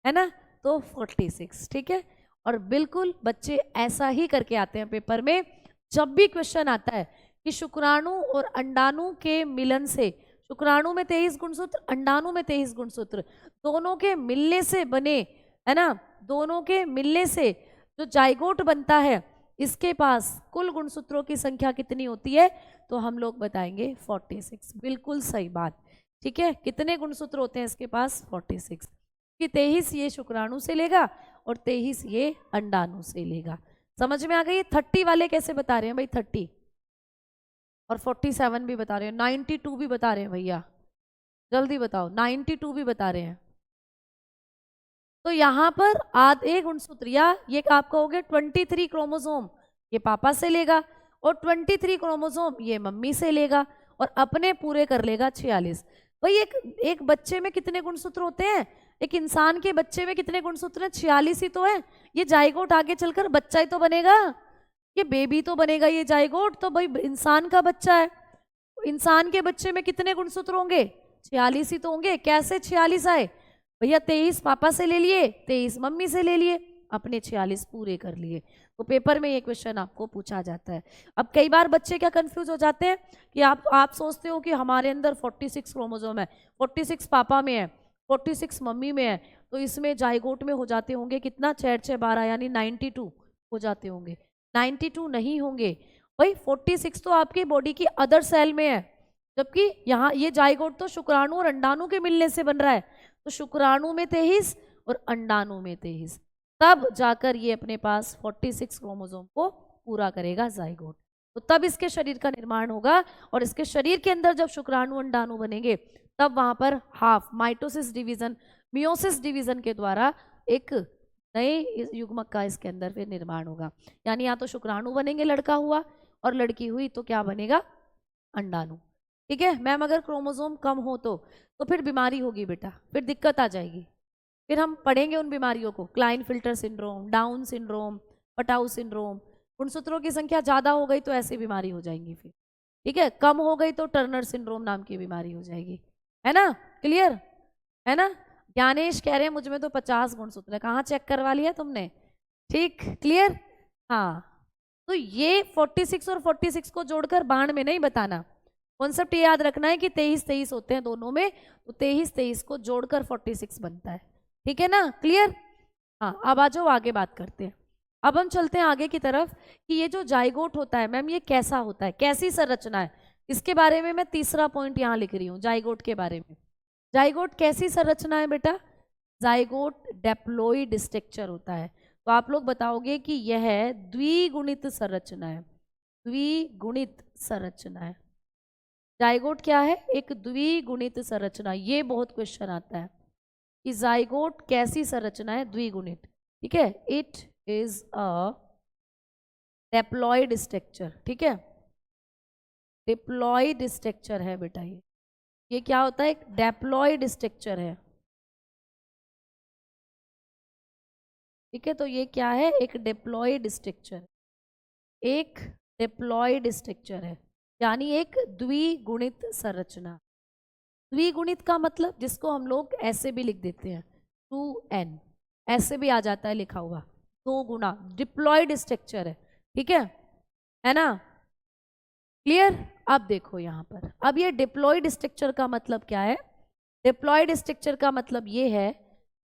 है ना, तो 46, ठीक है। और बिल्कुल बच्चे ऐसा ही करके आते हैं पेपर में, जब भी क्वेश्चन आता है कि शुक्राणु और अंडाणु के मिलन से, शुक्राणु में 23 गुणसूत्र, अंडाणु में 23 गुणसूत्र, दोनों के मिलने से बने, है ना, दोनों के मिलने से जो जाइगोट बनता है, इसके पास कुल गुणसूत्रों की संख्या कितनी होती है, तो हम लोग बताएंगे 46, बिल्कुल सही बात, ठीक है। कितने गुणसूत्र होते हैं इसके पास, 46, कि 23 ये शुक्राणु से लेगा और 23 ये अंडाणु से लेगा। समझ में आ गई। 30 वाले कैसे बता रहे हैं भाई, 30 और 47 भी बता रहे हैं, 92 भी बता रहे हैं भैया, जल्दी बताओ, 92 भी बता रहे हैं। तो यहाँ पर आधे गुणसूत्र, या ये आप कहोगे 23 क्रोमोसोम ये पापा से लेगा और 23 क्रोमोसोम ये मम्मी से लेगा और अपने पूरे कर लेगा 46। भाई एक बच्चे में कितने गुणसूत्र होते हैं, एक इंसान के बच्चे में कितने गुणसूत्र हैं, 46 ही तो है। ये जाइगोट आगे चलकर बच्चा ही तो बनेगा, ये बेबी तो बनेगा, ये जाइगोट तो भाई इंसान का बच्चा है। इंसान के बच्चे में कितने गुणसूत्र होंगे, 46 ही तो होंगे। कैसे 46 आए भैया, 23 पापा से ले लिए, 23 मम्मी से ले लिए, अपने 46 पूरे कर लिए। तो पेपर में ये क्वेश्चन आपको पूछा जाता है। अब कई बार बच्चे क्या कंफ्यूज हो जाते हैं कि आप सोचते हो कि हमारे अंदर 46 क्रोमोसोम है, 46 पापा में है, 46 मम्मी में है, तो इसमें जाइगोट में हो जाते होंगे कितना, 4 6 12 यानी 92 हो जाते होंगे। 92 नहीं होंगे भाई, 46 तो आपकी बॉडी की अदर सेल में है, जबकि यहाँ ये जाइगोट तो शुक्राणु और अंडाणु के मिलने से बन रहा है। तो शुक्राणु में 23 और अंडाणु में 23, तब जाकर ये अपने पास 46 क्रोमोसोम को पूरा करेगा जाइगोट। तो तब इसके शरीर का निर्माण होगा, और इसके शरीर के अंदर जब शुक्राणु अंडाणु बनेंगे, तब वहां पर half mitosis division, meiosis division के द्वारा एक नए युग्मक का इसके अंदर फिर निर्माण होगा। यानी या तो शुक्राणु बनेंगे, लड़का हुआ, और लड़की हुई तो क्या बनेगा, अंडाणु। ठीक है मैम, अगर क्रोमोसोम कम हो तो फिर बीमारी होगी बेटा, फिर दिक्कत आ जाएगी। फिर हम पढ़ेंगे उन बीमारियों को, Klinefelter syndrome, Down syndrome, Patau syndrome. गुणसूत्रों की संख्या ज़्यादा हो गई तो ऐसी बीमारी हो जाएंगी फिर, ठीक है। कम हो गई तो टर्नर सिंड्रोम नाम की बीमारी हो जाएगी, है ना, क्लियर है ना। ज्ञानेश कह रहे हैं मुझ में तो 50 गुणसूत्र है, कहाँ चेक करवा लिया तुमने, ठीक क्लियर। हाँ, तो ये 46 और 46 को जोड़कर बाण में नहीं बताना, कॉन्सेप्ट ये याद रखना है कि 23-23 होते हैं दोनों में, तो 23-23 को जोड़कर 46 बनता है, ठीक है ना, क्लियर। हाँ, अब आ जाओ आगे बात करते हैं। अब हम चलते हैं आगे की तरफ कि ये जो जाइगोट होता है मैम, ये कैसा होता है, कैसी संरचना है, इसके बारे में मैं तीसरा पॉइंट यहाँ लिख रही हूँ, जाइगोट के बारे में। जाइगोट कैसी संरचना है बेटा, जाइगोट डेप्लॉइड स्ट्रक्चर होता है। तो आप लोग बताओगे कि यह द्विगुणित संरचना है, द्विगुणित संरचना है। जाइगोट क्या है, एक द्विगुणित संरचना। ये बहुत क्वेश्चन आता है कि जाइगोट कैसी संरचना है, द्विगुणित, ठीक है। It is a diploid structure, ठीक है, डिप्लॉयड स्ट्रक्चर है बेटा। ये क्या होता है, एक डिप्लॉयड स्ट्रक्चर है, ठीक है। तो ये क्या है, एक डिप्लॉयड स्ट्रक्चर, एक डिप्लॉयड स्ट्रक्चर है, यानी एक द्विगुणित संरचना। द्विगुणित का मतलब जिसको हम लोग ऐसे भी लिख देते हैं 2n, ऐसे भी आ जाता है लिखा हुआ, 2 गुना, डिप्लॉयड स्ट्रक्चर है, ठीक है ना, क्लियर। अब देखो यहाँ पर, अब ये डिप्लॉयड स्ट्रक्चर का मतलब क्या है, डिप्लॉयड स्ट्रक्चर का मतलब ये है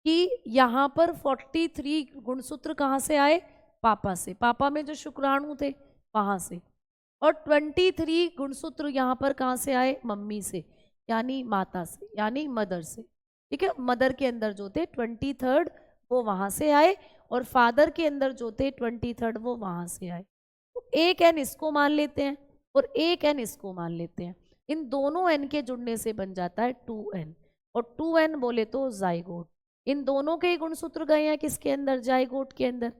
कि यहाँ पर 43 गुणसूत्र कहाँ से आए, पापा से, पापा में जो शुक्राणु थे वहां से, और 23 गुणसूत्र यहाँ पर कहाँ से आए, मम्मी से, यानी माता से, यानी मदर से, ठीक है। मदर के अंदर जो थे 23 वो वहां से आए, और फादर के अंदर जो थे 23 वो वहां से आए। तो एक एन इसको मान लेते हैं और एक एन इसको मान लेते हैं, इन दोनों एन के जुड़ने से बन जाता है 2n, और 2n बोले तो जाइगोट। इन दोनों के गुणसूत्र गए हैं किसके अंदर, जाइगोट के अंदर,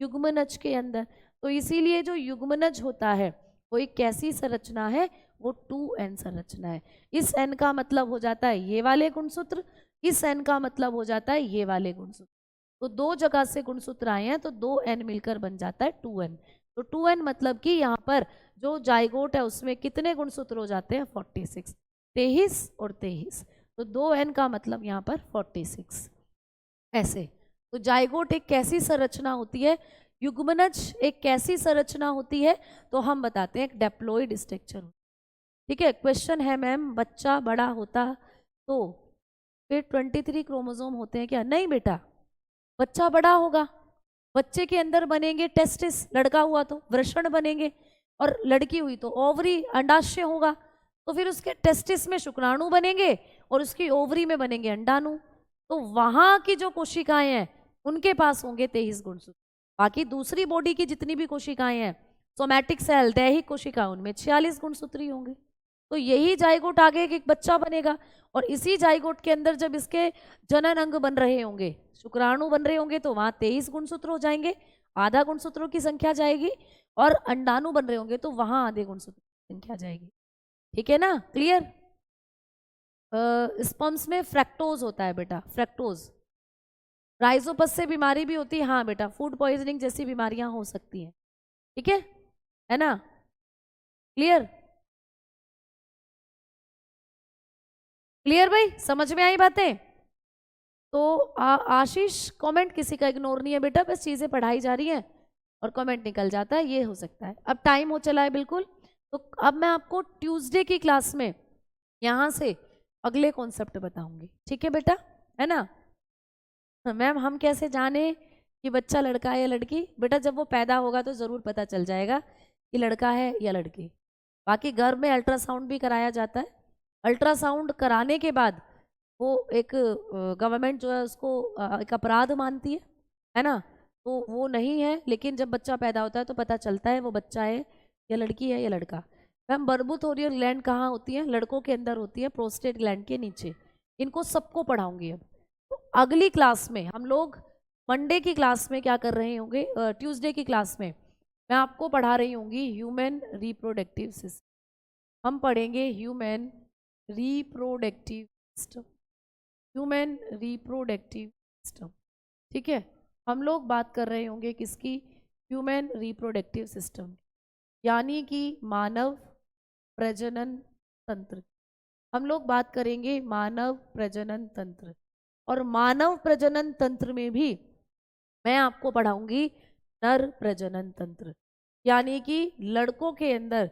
युग्मनज के अंदर। तो इसीलिए जो युग्मनज होता है वो कोई कैसी संरचना है, वो 2n संरचना है। इस n का मतलब हो जाता है ये वाले गुणसूत्र, इस n का मतलब हो जाता है ये वाले गुणसूत्र। तो दो जगह से गुणसूत्र आए हैं तो 2n मिलकर बन जाता है 2n। तो 2n मतलब कि यहाँ पर जो जाइगोट है उसमें कितने गुणसूत्र हो जाते हैं, 46, 23 और 23। तो 2n का मतलब यहाँ पर 46। ऐसे तो जाइगोट एक कैसी संरचना होती है, युग्मनज एक कैसी संरचना होती है, तो हम बताते हैं एक डेप्लॉइड स्ट्रक्चर। ठीक है, क्वेश्चन है मैम बच्चा बड़ा होता तो फिर 23 क्रोमोसोम होते हैं क्या? नहीं बेटा, बच्चा बड़ा होगा, बच्चे के अंदर बनेंगे टेस्टिस, लड़का हुआ तो वृषण बनेंगे, और लड़की हुई तो ओवरी अंडाशय होगा। तो फिर उसके टेस्टिस में शुक्राणु बनेंगे और उसकी ओवरी में बनेंगे अंडाणु। तो वहां की जो कोशिकाएं हैं उनके पास होंगे 23 गुणसूत्र। बाकी दूसरी बॉडी की जितनी भी कोशिकाएं हैं, सोमैटिक सेल, दैहिक कोशिका, उनमें 46 गुणसूत्र ही होंगे। तो यही जाइगोट आगे एक बच्चा बनेगा, और इसी जाइगोट के अंदर जब इसके जनन अंग बन रहे होंगे, शुक्राणु बन रहे होंगे, तो वहां 23 गुणसूत्र हो जाएंगे, आधा गुणसूत्रों की संख्या जाएगी, और अंडाणु बन रहे होंगे तो वहां आधे गुणसूत्रों की संख्या जाएगी। ठीक है ना, क्लियर? स्पर्म्स में फ्रैक्टोज होता है बेटा, फ्रैक्टोज। राइजोपस से बीमारी भी होती है, हाँ बेटा, फूड पॉइजनिंग जैसी बीमारियां हो सकती हैं। ठीक है ना, क्लियर? क्लियर भाई, समझ में आई बातें? तो आशीष, कमेंट किसी का इग्नोर नहीं है बेटा, बस चीजें पढ़ाई जा रही हैं और कमेंट निकल जाता है, ये हो सकता है। अब टाइम हो चला है बिल्कुल, तो अब मैं आपको ट्यूसडे की क्लास में यहाँ से अगले कॉन्सेप्ट बताऊंगी। ठीक है बेटा, है ना? मैम हम कैसे जाने कि बच्चा लड़का है या लड़की? बेटा जब वो पैदा होगा तो ज़रूर पता चल जाएगा कि लड़का है या लड़की। बाकी घर में अल्ट्रासाउंड भी कराया जाता है। अल्ट्रासाउंड कराने के बाद वो एक गवर्नमेंट जो है उसको एक अपराध मानती है ना? तो वो नहीं है, लेकिन जब बच्चा पैदा होता है तो पता चलता है वो बच्चा है या लड़की है या लड़का। मैम बर्बोथोरियल ग्लैंड कहाँ होती है? लड़कों के अंदर होती है, प्रोस्टेट ग्लैंड के नीचे। इनको सबको पढ़ाऊंगी अब। तो अगली क्लास में हम लोग मंडे की क्लास में क्या कर रहे होंगे, ट्यूसडे की क्लास में मैं आपको पढ़ा रही होंगी ह्यूमन रिप्रोडक्टिव सिस्टम। हम पढ़ेंगे human reproductive system, human reproductive system. ठीक है, हम लोग बात कर रहे होंगे किसकी? ह्यूमन रिप्रोडक्टिव सिस्टम, यानी कि मानव प्रजनन तंत्र। हम लोग बात करेंगे मानव प्रजनन तंत्र, और मानव प्रजनन तंत्र में भी मैं आपको पढ़ाऊंगी नर प्रजनन तंत्र, यानी कि लड़कों के अंदर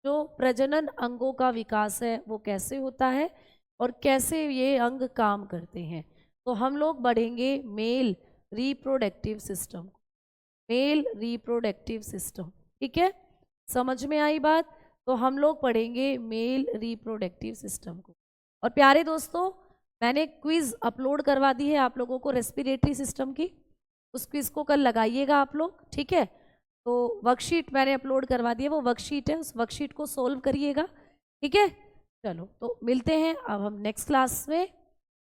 जो प्रजनन अंगों का विकास है वो कैसे होता है और कैसे ये अंग काम करते हैं। तो हम लोग बढ़ेंगे male reproductive system, male reproductive system. ठीक है, समझ में आई बात? तो हम लोग पढ़ेंगे मेल रिप्रोडक्टिव सिस्टम को। और प्यारे दोस्तों, मैंने क्विज अपलोड करवा दी है आप लोगों को रेस्पिरेटरी सिस्टम की, उस क्विज को कल लगाइएगा आप लोग। ठीक है, तो वर्कशीट मैंने अपलोड करवा दी है, वो वर्कशीट है, उस वर्कशीट को सोल्व करिएगा। ठीक है, चलो तो मिलते हैं अब हम नेक्स्ट क्लास में,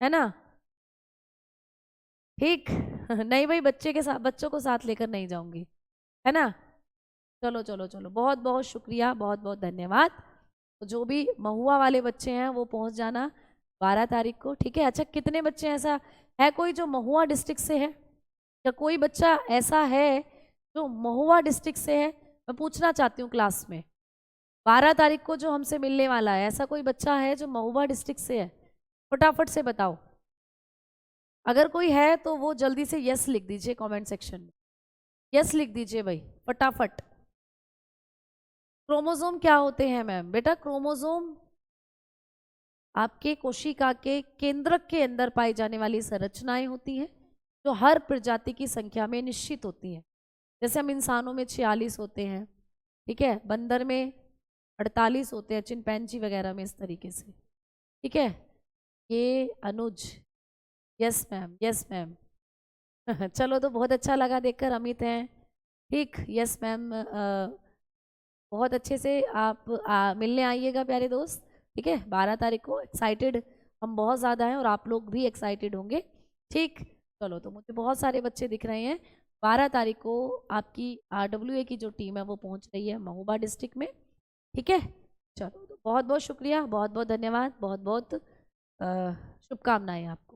है ना? ठीक नहीं भाई, बच्चे के साथ, बच्चों को साथ लेकर नहीं जाऊंगी, है ना? चलो चलो चलो, बहुत बहुत शुक्रिया, बहुत बहुत धन्यवाद। तो जो भी महुआ वाले बच्चे हैं वो पहुंच जाना 12 तारीख को। ठीक है, अच्छा कितने बच्चे ऐसा है कोई जो महुआ डिस्ट्रिक्ट से है, या कोई बच्चा ऐसा है जो महुआ डिस्ट्रिक्ट से है? मैं पूछना चाहती हूँ क्लास में, 12 तारीख को जो हमसे मिलने वाला है, ऐसा कोई बच्चा है जो महुआ डिस्ट्रिक्ट से है? फटाफट से बताओ। अगर कोई है तो वो जल्दी से यस लिख दीजिए कमेंट सेक्शन में, यस लिख दीजिए भाई फटाफट। क्रोमोसोम क्या होते हैं मैम? बेटा क्रोमोसोम आपके कोशिका के केंद्रक के अंदर पाई जाने वाली संरचनाएं होती हैं जो हर प्रजाति की संख्या में निश्चित होती हैं। जैसे हम इंसानों में 46 होते हैं, ठीक है, बंदर में 48 होते हैं, चिंपैंजी वगैरह में इस तरीके से। ठीक है, ये अनुज, यस मैम, यस मैम चलो तो बहुत अच्छा लगा देखकर, अमित हैं, ठीक, यस मैम। बहुत अच्छे से आप मिलने आइएगा प्यारे दोस्त। ठीक है, 12 तारीख को, एक्साइटेड हम बहुत ज़्यादा हैं और आप लोग भी एक्साइटेड होंगे। ठीक, चलो तो मुझे बहुत सारे बच्चे दिख रहे हैं। 12 तारीख को आपकी RWA की जो टीम है वो पहुंच रही है महोबा डिस्ट्रिक्ट में। ठीक है, चलो तो बहुत बहुत शुक्रिया, बहुत बहुत धन्यवाद, बहुत बहुत शुभकामनाएं आपको।